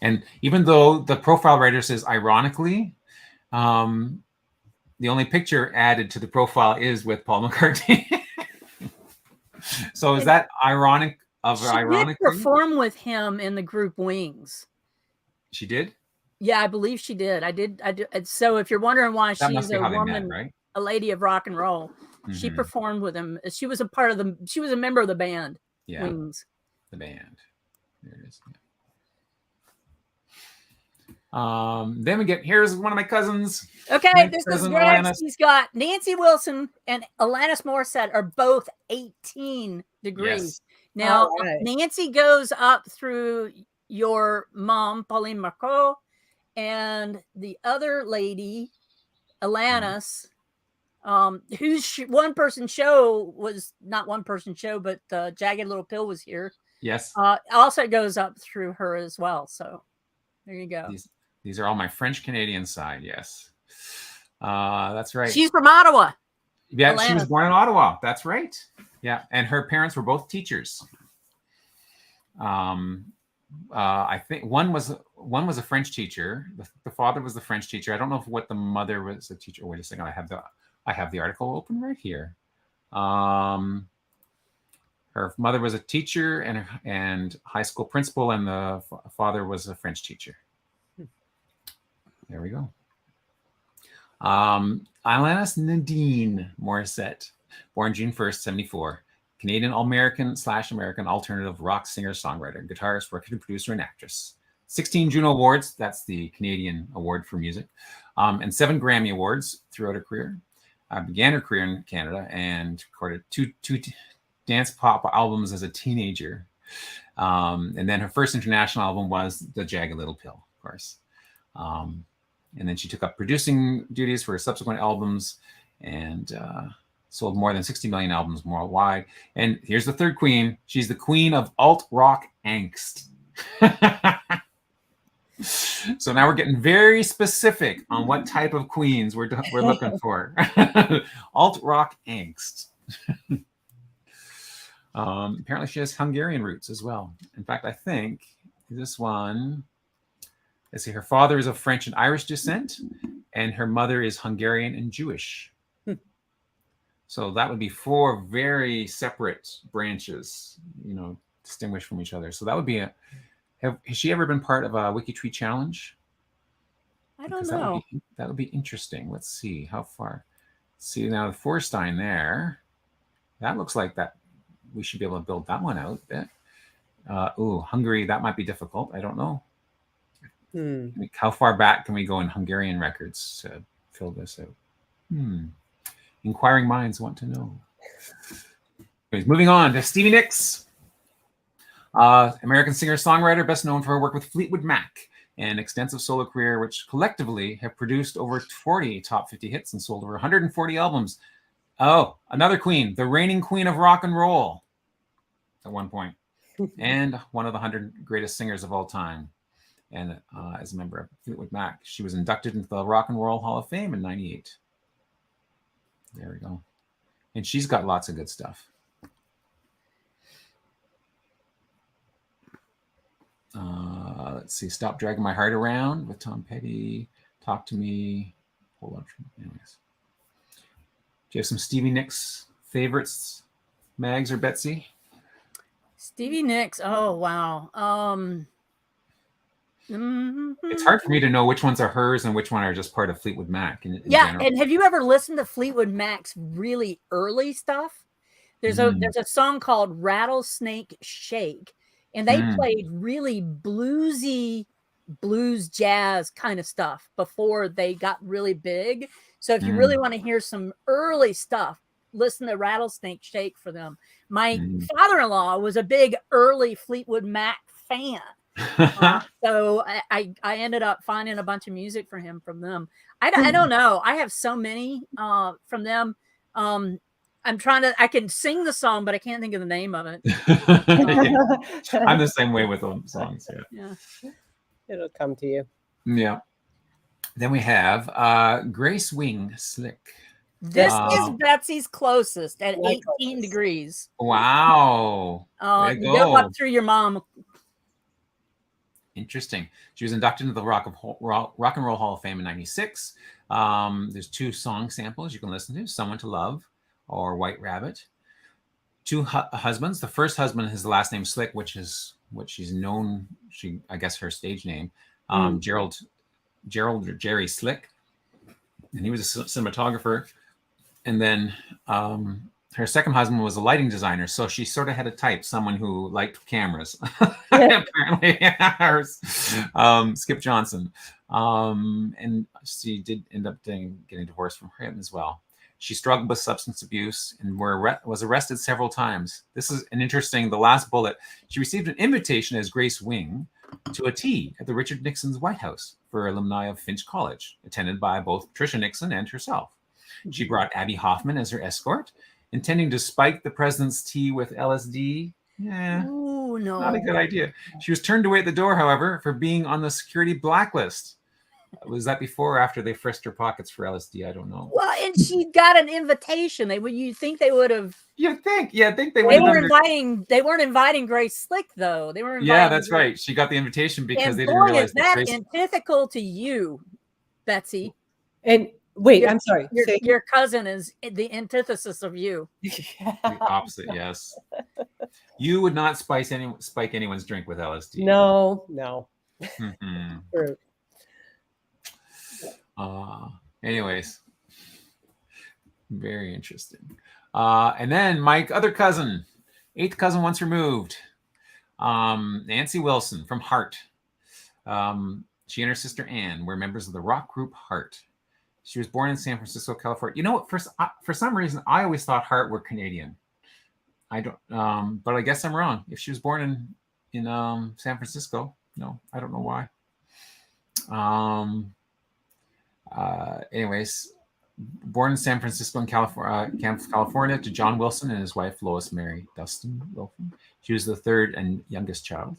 Speaker 3: And even though the profile writer says ironically, the only picture added to the profile is with Paul McCartney. So is that ironic?
Speaker 1: She did perform with him in the group Wings.
Speaker 3: She did?
Speaker 1: Yeah, I believe she did. I did. So if you're wondering why she's a woman,
Speaker 3: met, right?
Speaker 1: a lady of rock and roll, she performed with him. She was she was a member of the band, Wings.
Speaker 3: The band. There it is. Then here's one of my cousins.
Speaker 1: Okay, this is great. He's got Nancy Wilson and Alanis Morissette are both 18 degrees. Yes. Now, Nancy goes up through your mom, Pauline Marceau, and the other lady, Alanis, whose one-person show was not one-person show, but Jagged Little Pill was here.
Speaker 3: Yes.
Speaker 1: Also goes up through her as well. So there you go.
Speaker 3: These are all my French Canadian side. Yes. That's right.
Speaker 1: She's from Ottawa.
Speaker 3: Yeah, Alanis. She was born in Ottawa. That's right. Yeah. And her parents were both teachers. I think one was a French teacher. The father was the French teacher. I don't know what the mother was a teacher. Wait a second. I have the article open right here. Her mother was a teacher and high school principal, and the father was a French teacher. There we go. Alanis Nadine Morissette, born June 1st, 1974. Canadian American alternative rock singer, songwriter, guitarist, record producer, and actress. 16 Juno Awards, that's the Canadian award for music, and 7 Grammy Awards throughout her career. Began her career in Canada and recorded two dance pop albums as a teenager. And then her first international album was The Jagged Little Pill, of course. And then she took up producing duties for her subsequent albums and sold more than 60 million albums worldwide. And here's the third queen. She's the queen of alt rock angst. So now we're getting very specific on what type of queens we're looking for. Alt rock angst. Apparently she has Hungarian roots as well. In fact, I think this one, let's see, her father is of French and Irish descent, and her mother is Hungarian and Jewish. So that would be 4 very separate branches, distinguished from each other. So that would be has she ever been part of a WikiTree challenge?
Speaker 1: I don't know.
Speaker 3: That would be interesting. Let's see how far. See now the Forstein there. That looks like that we should be able to build that one out a bit. Hungary, that might be difficult. I don't know. How far back can we go in Hungarian records to fill this out? Inquiring minds want to know. Anyways, moving on to Stevie Nicks. American singer-songwriter, best known for her work with Fleetwood Mac, an extensive solo career which collectively have produced over 40 top 50 hits and sold over 140 albums. Oh, another queen, the reigning queen of rock and roll at one point, and one of the 100 greatest singers of all time. And as a member of Fleetwood Mac, she was inducted into the Rock and Roll Hall of Fame in '98. There we go. And she's got lots of good stuff. Let's see. Stop Dragging My Heart Around with Tom Petty. Talk to Me. Hold on. Anyways. Do you have some Stevie Nicks favorites, Mags or Betsy?
Speaker 1: Stevie Nicks. Oh, wow.
Speaker 3: It's hard for me to know which ones are hers and which one are just part of Fleetwood Mac. In
Speaker 1: general. And have you ever listened to Fleetwood Mac's really early stuff? There's a song called Rattlesnake Shake, and they played really bluesy, blues jazz kind of stuff before they got really big. So if you really want to hear some early stuff, listen to Rattlesnake Shake for them. My father-in-law was a big early Fleetwood Mac fan. So I ended up finding a bunch of music for him from them. I don't know. I have so many from them. I can sing the song, but I can't think of the name of it.
Speaker 3: I'm the same way with them songs.
Speaker 1: Yeah.
Speaker 2: It'll come to you.
Speaker 3: Yeah. Then we have Grace Wing Slick.
Speaker 1: This is Betsy's closest at 18 degrees.
Speaker 3: Wow.
Speaker 1: You go up through your mom.
Speaker 3: Interesting. She was inducted into the Rock and Roll Hall of Fame in '96. There's 2 song samples you can listen to: "Someone to Love" or "White Rabbit." 2 husbands. The first husband, his last name Slick, which is what she's known. I guess her stage name, Gerald or Jerry Slick, and he was a cinematographer. And then her second husband was a lighting designer, so she sort of had a type, someone who liked cameras. Apparently, Skip Johnson, and she did end up getting divorced from him as well. She struggled with substance abuse and was arrested several times. This is an interesting. The last bullet. She received an invitation as Grace Wing to a tea at the Richard Nixon's White House for alumni of Finch College, attended by both Patricia Nixon and herself. She brought Abby Hoffman as her escort, intending to spike the president's tea with LSD. Yeah,
Speaker 1: Ooh, no.
Speaker 3: Not a good idea. She was turned away at the door, however, for being on the security blacklist. Was that before or after they frisked her pockets for LSD? I don't know.
Speaker 1: Well, and she got an invitation. You think they would have?
Speaker 3: You think? Yeah, I think they would.
Speaker 1: They weren't inviting Grace Slick though. They were inviting.
Speaker 3: Yeah, that's right. She got the invitation because they didn't realize
Speaker 1: that Grace... antithetical to you, Betsy.
Speaker 2: And wait, I'm sorry.
Speaker 1: Your cousin is the antithesis of you.
Speaker 3: The opposite, yes. You would not spike anyone's drink with LSD.
Speaker 2: No. True.
Speaker 3: Anyways, very interesting. And then my other cousin, 8th cousin once removed, Nancy Wilson from Heart. She and her sister Ann were members of the rock group Heart. She was born in San Francisco, California. You know what? For some reason, I always thought Heart were Canadian. I don't, but I guess I'm wrong. If she was born in San Francisco, no, I don't know why. Anyways, born in San Francisco, California, to John Wilson and his wife Lois Mary Dustin Wilson. She was the 3rd and youngest child.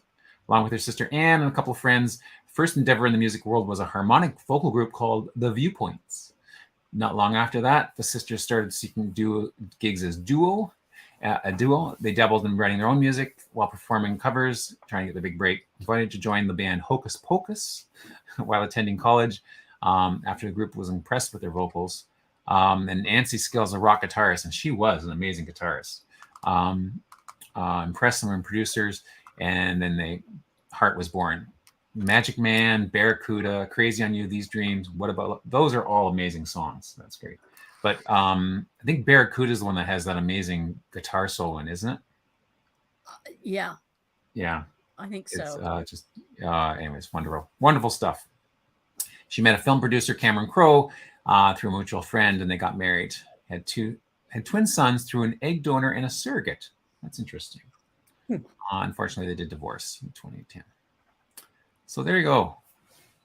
Speaker 3: Along with her sister Ann and a couple of friends, first endeavor in the music world was a harmonic vocal group called The Viewpoints. Not long after that, the sisters started seeking gigs as a duo. They dabbled in writing their own music while performing covers, trying to get the big break. Invited to join the band Hocus Pocus while attending college. After the group was impressed with their vocals, and Nancy's skills as a rock guitarist, and she was an amazing guitarist. Impressed some producers, and then Heart was born. Magic Man, Barracuda, Crazy on You, These Dreams. What about those? Are all amazing songs. That's great. But I think Barracuda is the one that has that amazing guitar solo in, isn't it?
Speaker 1: Yeah.
Speaker 3: Yeah.
Speaker 1: I think so.
Speaker 3: It's anyways, wonderful stuff. She met a film producer, Cameron Crowe, through a mutual friend, and they got married. Had twin sons through an egg donor and a surrogate. That's interesting. Unfortunately, they did divorce in 2010. So there you go.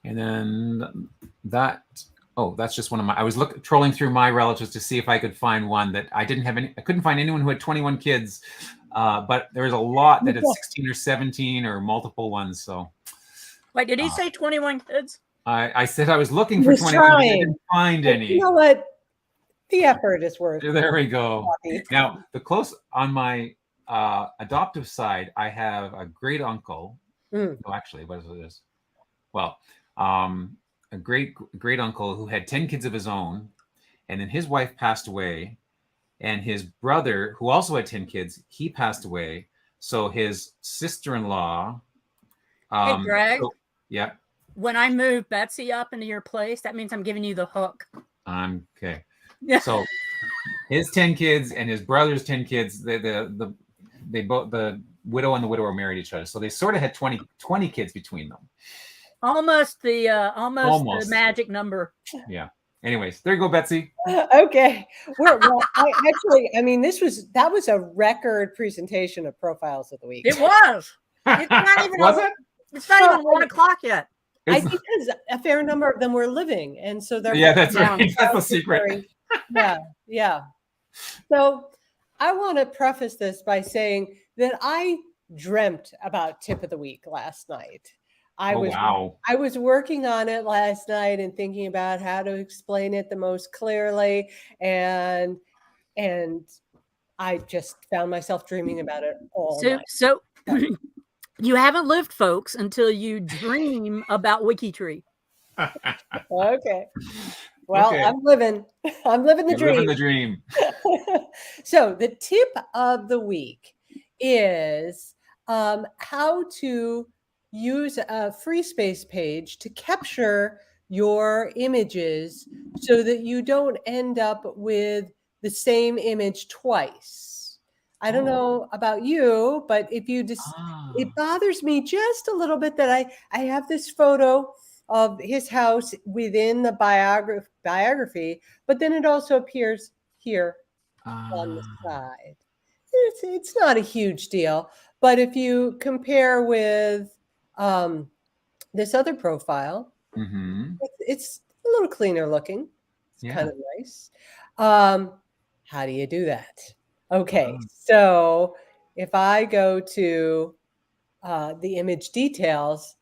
Speaker 3: And then that's just one of my. I was trolling through my relatives to see if I could find one that I didn't have any. I couldn't find anyone who had 21 kids, but there was a lot that had 16 or 17 or multiple ones. So.
Speaker 1: Wait, did he say 21 kids?
Speaker 3: I said I was looking for 21. I didn't find any.
Speaker 2: You know what? The effort is worth it.
Speaker 3: There we go. Now, on my adoptive side, I have a great uncle. No, actually, what is this? Well, a great uncle who had 10 kids of his own, and then his wife passed away, and his brother, who also had 10 kids, he passed away. So his sister-in-law.
Speaker 1: Hey, Greg.
Speaker 3: Yeah.
Speaker 1: When I move Betsy up into your place, that means I'm giving you the hook.
Speaker 3: Okay. So his 10 kids and his brother's 10 kids, they both, the widow and the widower, married each other. So they sort of had 20 kids between them.
Speaker 1: Almost the magic number.
Speaker 3: Yeah. Anyways, there you go, Betsy.
Speaker 2: Okay. Well, I mean, that was a record presentation of profiles of the week.
Speaker 1: It was. It's not even
Speaker 3: Was it?
Speaker 1: It's not even 1 o'clock yet.
Speaker 2: I think because a fair number of them were living, and so they're
Speaker 3: that's right. That's the secret.
Speaker 2: Yeah. So I want to preface this by saying that I dreamt about tip of the week last night. I was working on it last night and thinking about how to explain it the most clearly, and I just found myself dreaming about it all night.
Speaker 1: So you haven't lived, folks, until you dream about WikiTree.
Speaker 2: Okay. Well, okay. I'm living the dream.
Speaker 3: Living the dream.
Speaker 2: So the tip of the week is how to use a free space page to capture your images so that you don't end up with the same image twice. I don't know about you, but if you just, it bothers me just a little bit that I have this photo of his house within the biography, but then it also appears here on the side. It's not a huge deal, but if you compare with this other profile, it's a little cleaner looking. It's kind of nice. How do you do that? Okay, so if I go to the image details,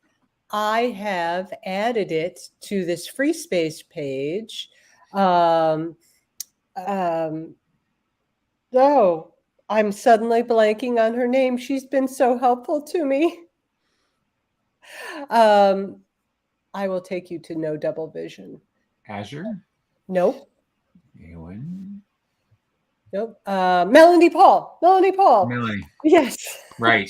Speaker 2: I have added it to this free space page. Oh, I'm suddenly blanking on her name. She's been so helpful to me. I will take you to No Double Vision.
Speaker 3: Azure?
Speaker 2: Nope.
Speaker 3: Ewan?
Speaker 2: Nope. Melanie Paul.
Speaker 3: Melanie.
Speaker 2: Yes.
Speaker 3: Right.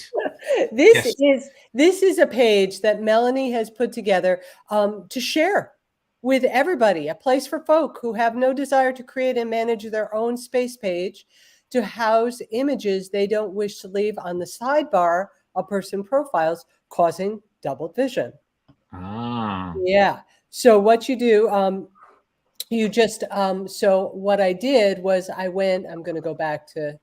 Speaker 2: This is a page that Melanie has put together to share with everybody, a place for folk who have no desire to create and manage their own space page to house images they don't wish to leave on the sidebar of person profiles, causing double vision. Yeah. So what you do, you just, so what I did was I'm going to go back to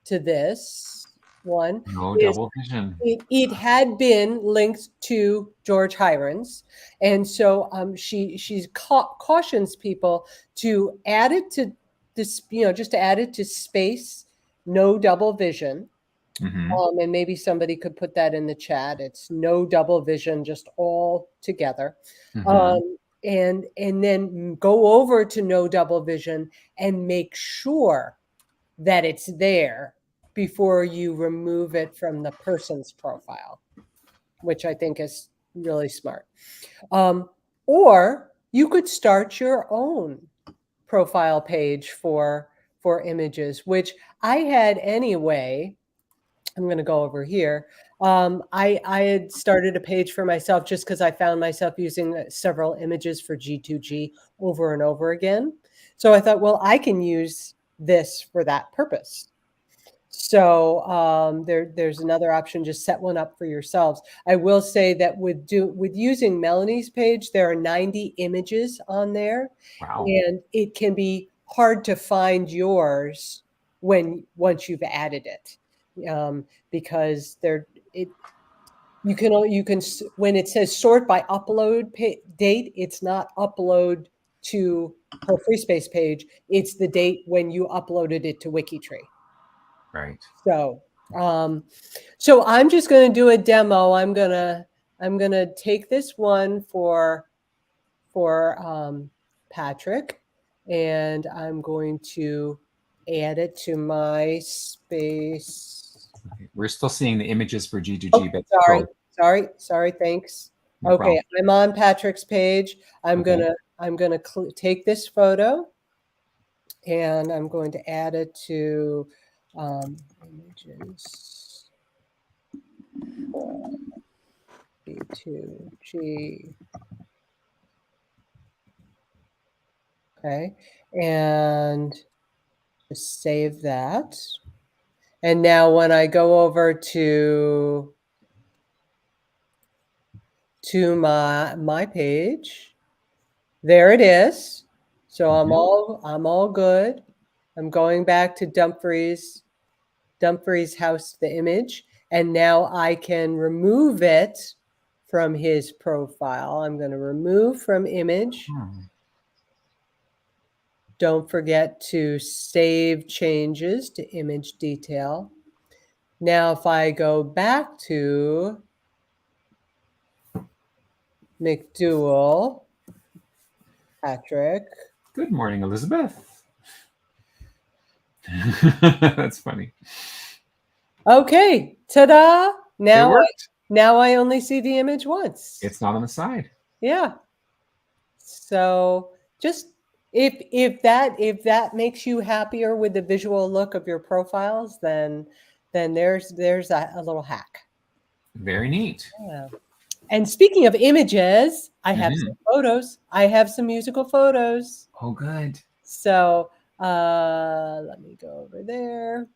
Speaker 2: this one.
Speaker 3: No double vision.
Speaker 2: It had been linked to George Hiron's. And so she's cautions people to add it to this, just to add it to space, no double vision. And maybe somebody could put that in the chat. It's no double vision, just all together. And then go over to no double vision and make sure that it's there before you remove it from the person's profile, which I think is really smart. Or you could start your own profile page for images, which I had anyway. I'm going to go over here. I had started a page for myself just because I found myself using several images for G2G over and over again. So I thought, well, I can use this for that purpose. So there's another option, just set one up for yourselves. I will say that with using Melanie's page, there are 90 images on there.
Speaker 3: Wow.
Speaker 2: And it can be hard to find yours once you've added it. Because you can when it says sort by upload date, it's not upload to her free space page. It's the date when you uploaded it to WikiTree.
Speaker 3: Right.
Speaker 2: So so I'm just going to do a demo. I'm gonna take this one for Patrick, and I'm going to add it to my space.
Speaker 3: Okay. We're still seeing the images for G2G. But
Speaker 2: sorry. Thanks.
Speaker 3: No
Speaker 2: okay,
Speaker 3: problem.
Speaker 2: I'm on Patrick's page. I'm gonna take this photo, and I'm going to add it to images G2G. Okay, and just save that. And now when I go over to my page, there it is. So I'm all good. I'm going back to Dumfries house, the image, and now I can remove it from his profile. I'm going to remove from image. Don't forget to save changes to image detail. Now, if I go back to McDowell, Patrick.
Speaker 3: Good morning, Elizabeth. That's funny.
Speaker 2: Okay, ta-da!
Speaker 3: It worked.
Speaker 2: Now I only see the image once.
Speaker 3: It's not on the side.
Speaker 2: Yeah. So just if that makes you happier with the visual look of your profiles, then there's a little hack.
Speaker 3: Very neat.
Speaker 2: Yeah. And speaking of images, I have some photos. I have some musical photos.
Speaker 3: Oh, good.
Speaker 2: So let me go over there.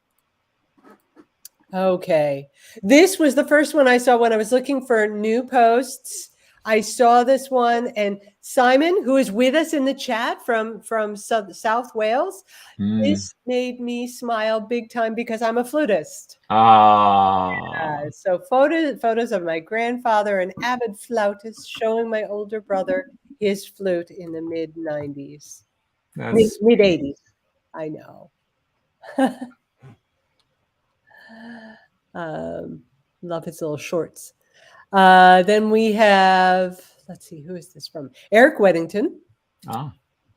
Speaker 2: Okay. This was the first one I saw when I was looking for new posts. I saw this one, and Simon, who is with us in the chat from South Wales, this made me smile big time because I'm a flutist. So photos of my grandfather, an avid flautist, showing my older brother his flute in the mid 90s, mid 80s. I know. Love his little shorts. Then we have, let's see, who is this from? Eric Weddington.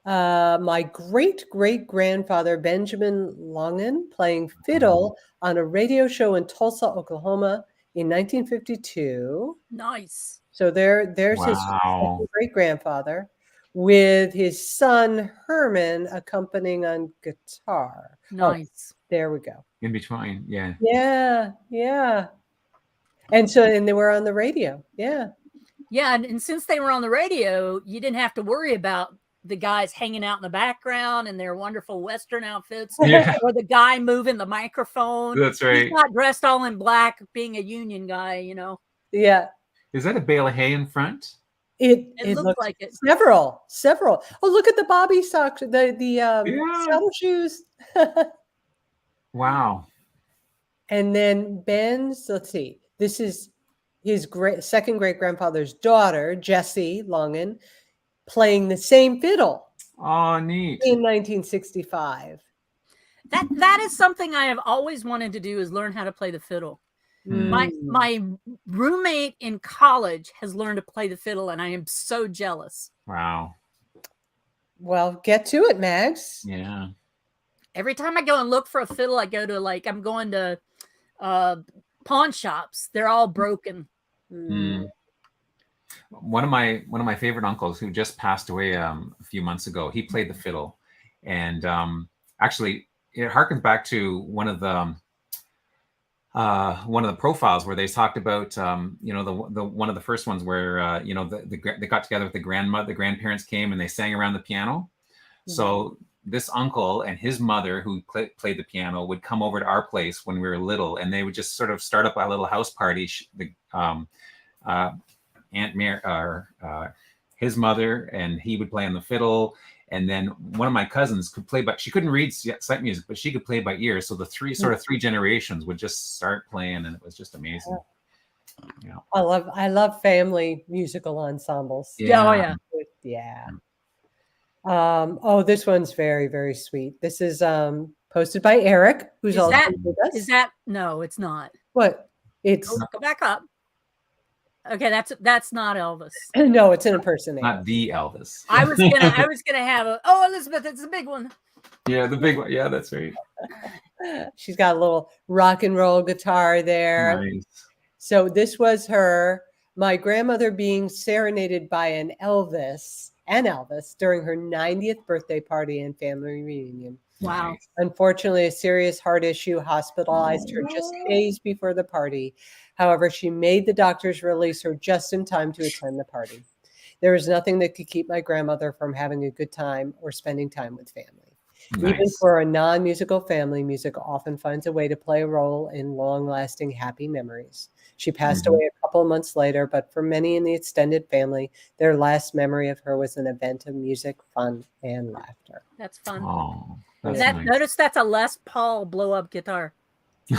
Speaker 2: My great-great-grandfather, Benjamin Longan, playing fiddle on a radio show in Tulsa, Oklahoma in 1952.
Speaker 1: Nice.
Speaker 2: So there's his great-grandfather with his son, Herman, accompanying on guitar.
Speaker 1: Nice.
Speaker 2: Oh, there we go.
Speaker 3: In between, yeah.
Speaker 2: Yeah. And they were on the radio. Yeah.
Speaker 1: Yeah, and since they were on the radio, you didn't have to worry about the guys hanging out in the background in their wonderful Western outfits, or the guy moving the microphone.
Speaker 3: That's right.
Speaker 1: He's not dressed all in black, being a union guy, you know.
Speaker 2: Yeah.
Speaker 3: Is that a bale of hay in front?
Speaker 2: It
Speaker 1: looks like it.
Speaker 2: Several. Oh, look at the bobby socks, the saddle shoes.
Speaker 3: Wow.
Speaker 2: And then Ben's, let's see, this is his second great grandfather's daughter, Jessie Longan, playing the same fiddle.
Speaker 3: Oh, neat.
Speaker 2: In 1965.
Speaker 1: That is something I have always wanted to do, is learn how to play the fiddle. My roommate in college has learned to play the fiddle, and I am so jealous.
Speaker 3: Wow.
Speaker 2: Well, get to it, Mags.
Speaker 3: Yeah.
Speaker 1: Every time I go and look for a fiddle, I go to I'm going to pawn shops. They're all broken.
Speaker 3: One of my favorite uncles, who just passed away a few months ago, he played the fiddle, and actually it harkens back to one of the profiles where they talked about the one of the first ones where they got together with the grandparents came and they sang around the piano. So this uncle and his mother, who played the piano, would come over to our place when we were little, and they would just sort of start up a little house party. Aunt Mary, his mother, and he would play on the fiddle. And then one of my cousins could play, but she couldn't read sight music, but she could play by ear. So the three generations would just start playing, and it was just amazing. Yeah.
Speaker 2: I love family musical ensembles.
Speaker 1: Yeah.
Speaker 2: This one's very, very sweet. This is posted by Eric, who's also with us.
Speaker 1: Is that no? It's not.
Speaker 2: What? It's
Speaker 1: go back up. Okay, that's not Elvis.
Speaker 2: No, it's an impersonation.
Speaker 3: Not the Elvis.
Speaker 1: I was gonna have Elizabeth, it's a big one.
Speaker 3: Yeah, the big one. Yeah, that's right.
Speaker 2: She's got a little rock and roll guitar there.
Speaker 3: Nice.
Speaker 2: So this was my grandmother being serenaded by an Elvis during her 90th birthday party and family reunion.
Speaker 1: Wow.
Speaker 3: Nice.
Speaker 2: Unfortunately, a serious heart issue hospitalized her just days before the party. However, she made the doctors release her just in time to attend the party. There was nothing that could keep my grandmother from having a good time or spending time with family.
Speaker 3: Nice.
Speaker 2: Even for a non-musical family, music often finds a way to play a role in long-lasting happy memories. She passed
Speaker 3: Mhm.
Speaker 2: away a couple of months later, but for many in the extended family, their last memory of her was an event of music, fun, and laughter.
Speaker 1: That's fun.
Speaker 3: Oh,
Speaker 1: And
Speaker 3: that's
Speaker 1: that
Speaker 3: nice.
Speaker 1: notice that's a Les Paul blow-up guitar. Is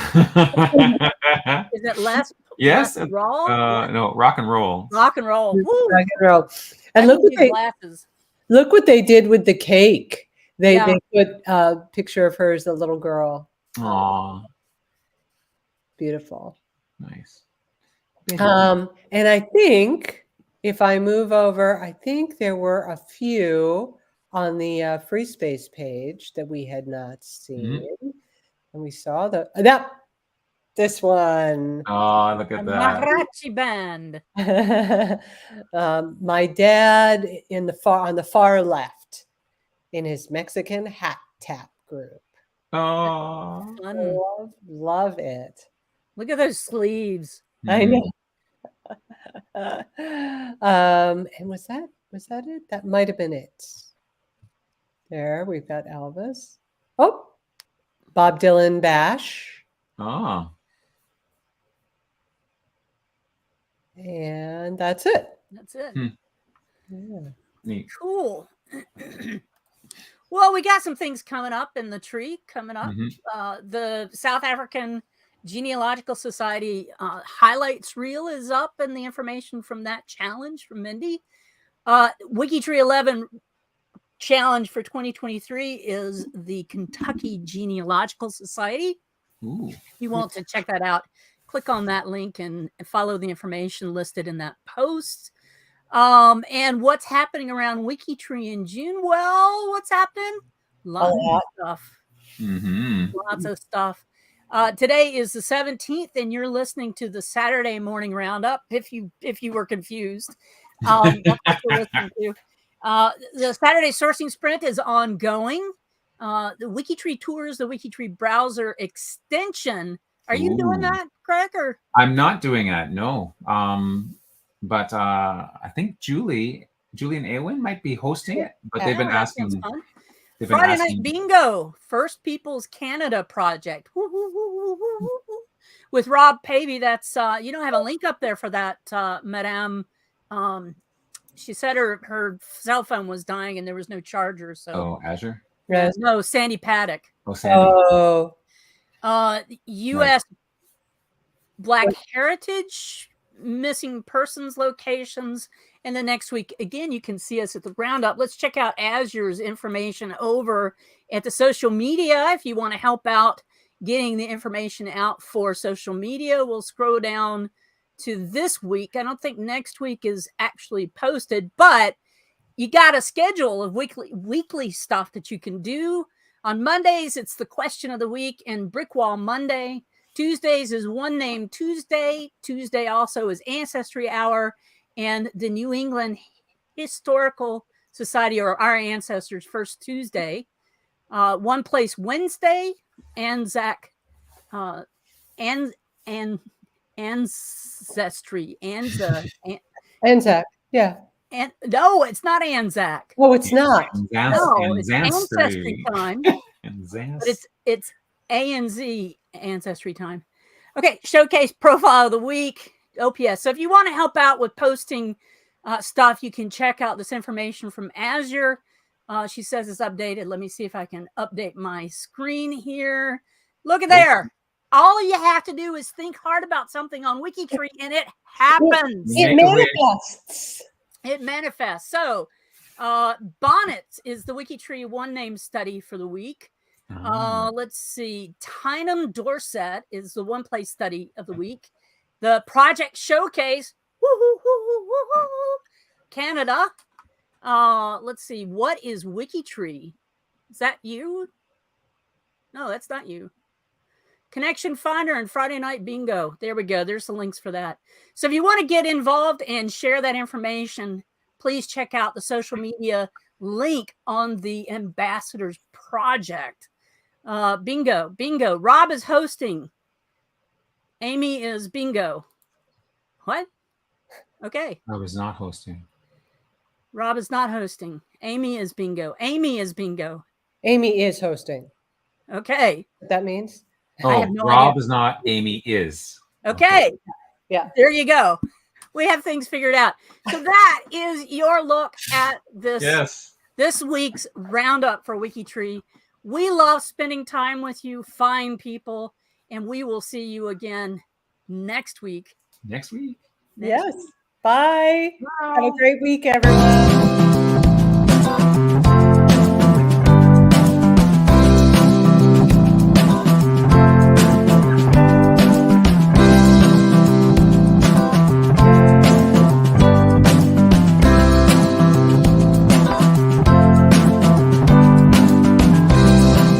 Speaker 1: it Les
Speaker 3: Yes.
Speaker 1: Raw?
Speaker 3: No, rock and roll.
Speaker 1: Rock and roll. Woo!
Speaker 2: Rock and roll.
Speaker 1: I
Speaker 2: And
Speaker 1: need new glasses.
Speaker 2: look what they did with the cake. They
Speaker 1: Yeah.
Speaker 2: put a picture of her as a little girl.
Speaker 3: Aw,
Speaker 2: Beautiful.
Speaker 3: nice.
Speaker 2: And I think if I move over, I think there were a few on the free space page that we had not seen. And we saw this one.
Speaker 3: Oh, look
Speaker 1: A
Speaker 3: at that.
Speaker 1: mariachi band.
Speaker 2: My dad on the far left in his Mexican hat tap group.
Speaker 3: Oh.
Speaker 1: Fun.
Speaker 2: Love it.
Speaker 1: Look at those sleeves.
Speaker 2: I know. And was that it? That might have been it. There, we've got Elvis. Oh, Bob Dylan Bash.
Speaker 3: Oh.
Speaker 2: And that's it.
Speaker 1: That's it.
Speaker 2: Yeah.
Speaker 3: Neat.
Speaker 1: Cool. Well, we got some things coming up in the tree coming up. The South African Genealogical Society highlights reel is up, and the information from that challenge from Mindy. WikiTree 11 challenge for 2023 is the Kentucky Genealogical Society.
Speaker 3: Ooh.
Speaker 1: If you want to check that out, click on that link and follow the information listed in that post. And what's happening around WikiTree in June? Well, what's happening? Lots of stuff. Lots of stuff. Today is the 17th, and you're listening to the Saturday morning roundup. If you were confused, that's what you're listening to. The Saturday sourcing sprint is ongoing. The WikiTree tours, the WikiTree browser extension. Are you doing that, Craig? Or
Speaker 3: I'm not doing that. No. But I think Julie and Awen might be hosting it. But they've been asking.
Speaker 1: Friday Night Bingo, First Peoples Canada project. With Rob Pavey. That's I have a link up there for that, Madame. She said her cell phone was dying and there was no charger. So
Speaker 3: Azure?
Speaker 2: Yes.
Speaker 1: No, Sandy Paddock.
Speaker 3: Sandy.
Speaker 1: U.S. Black Heritage missing persons locations. And the next week, again, you can see us at the roundup. Let's check out Azure's information over at the social media. If you want to help out getting the information out for social media, we'll scroll down to this week. I don't think next week is actually posted, but you got a schedule of weekly stuff that you can do. On Mondays, it's the question of the week and Brickwall Monday. Tuesdays is One Name Tuesday. Tuesday also is Ancestry Hour. And the New England Historical Society, or Our Ancestors First Tuesday. One Place Wednesday. Anzac. Ancestry.
Speaker 2: Anzac. Yeah.
Speaker 1: And no, it's not Anzac.
Speaker 2: Oh, it's not.
Speaker 1: No, it's Ancestry time. But it's ANZ Ancestry time. Okay, showcase profile of the week. OPS. So if you want to help out with posting stuff, you can check out this information from Azure. She says it's updated. Let me see if I can update my screen here. Look at there. All you have to do is think hard about something on WikiTree and it happens.
Speaker 2: It manifests.
Speaker 1: It manifests. So Bonnets is the WikiTree one name study for the week. Let's see. Tyneham Dorset is the one place study of the week. The project showcase, Canada. Let's see. What is WikiTree? Is that you? No, that's not you. Connection Finder and Friday Night Bingo. There we go. There's the links for that. So if you want to get involved and share that information, please check out the social media link on the Ambassadors Project. Bingo. Rob is hosting. Amy is bingo. What? Okay.
Speaker 3: I was not hosting.
Speaker 1: Rob is not hosting. Amy is bingo. Amy is bingo.
Speaker 2: Amy is hosting.
Speaker 1: Okay.
Speaker 2: What that means?
Speaker 3: Oh, I have no Rob idea. Is not. Amy is.
Speaker 1: Okay.
Speaker 2: Yeah.
Speaker 1: There you go. We have things figured out. So that is your look at this week's roundup for WikiTree. We love spending time with you, fine people, and we will see you again next week.
Speaker 3: Next week.
Speaker 2: Yes. Bye.
Speaker 3: Bye.
Speaker 2: Have a great week, everyone.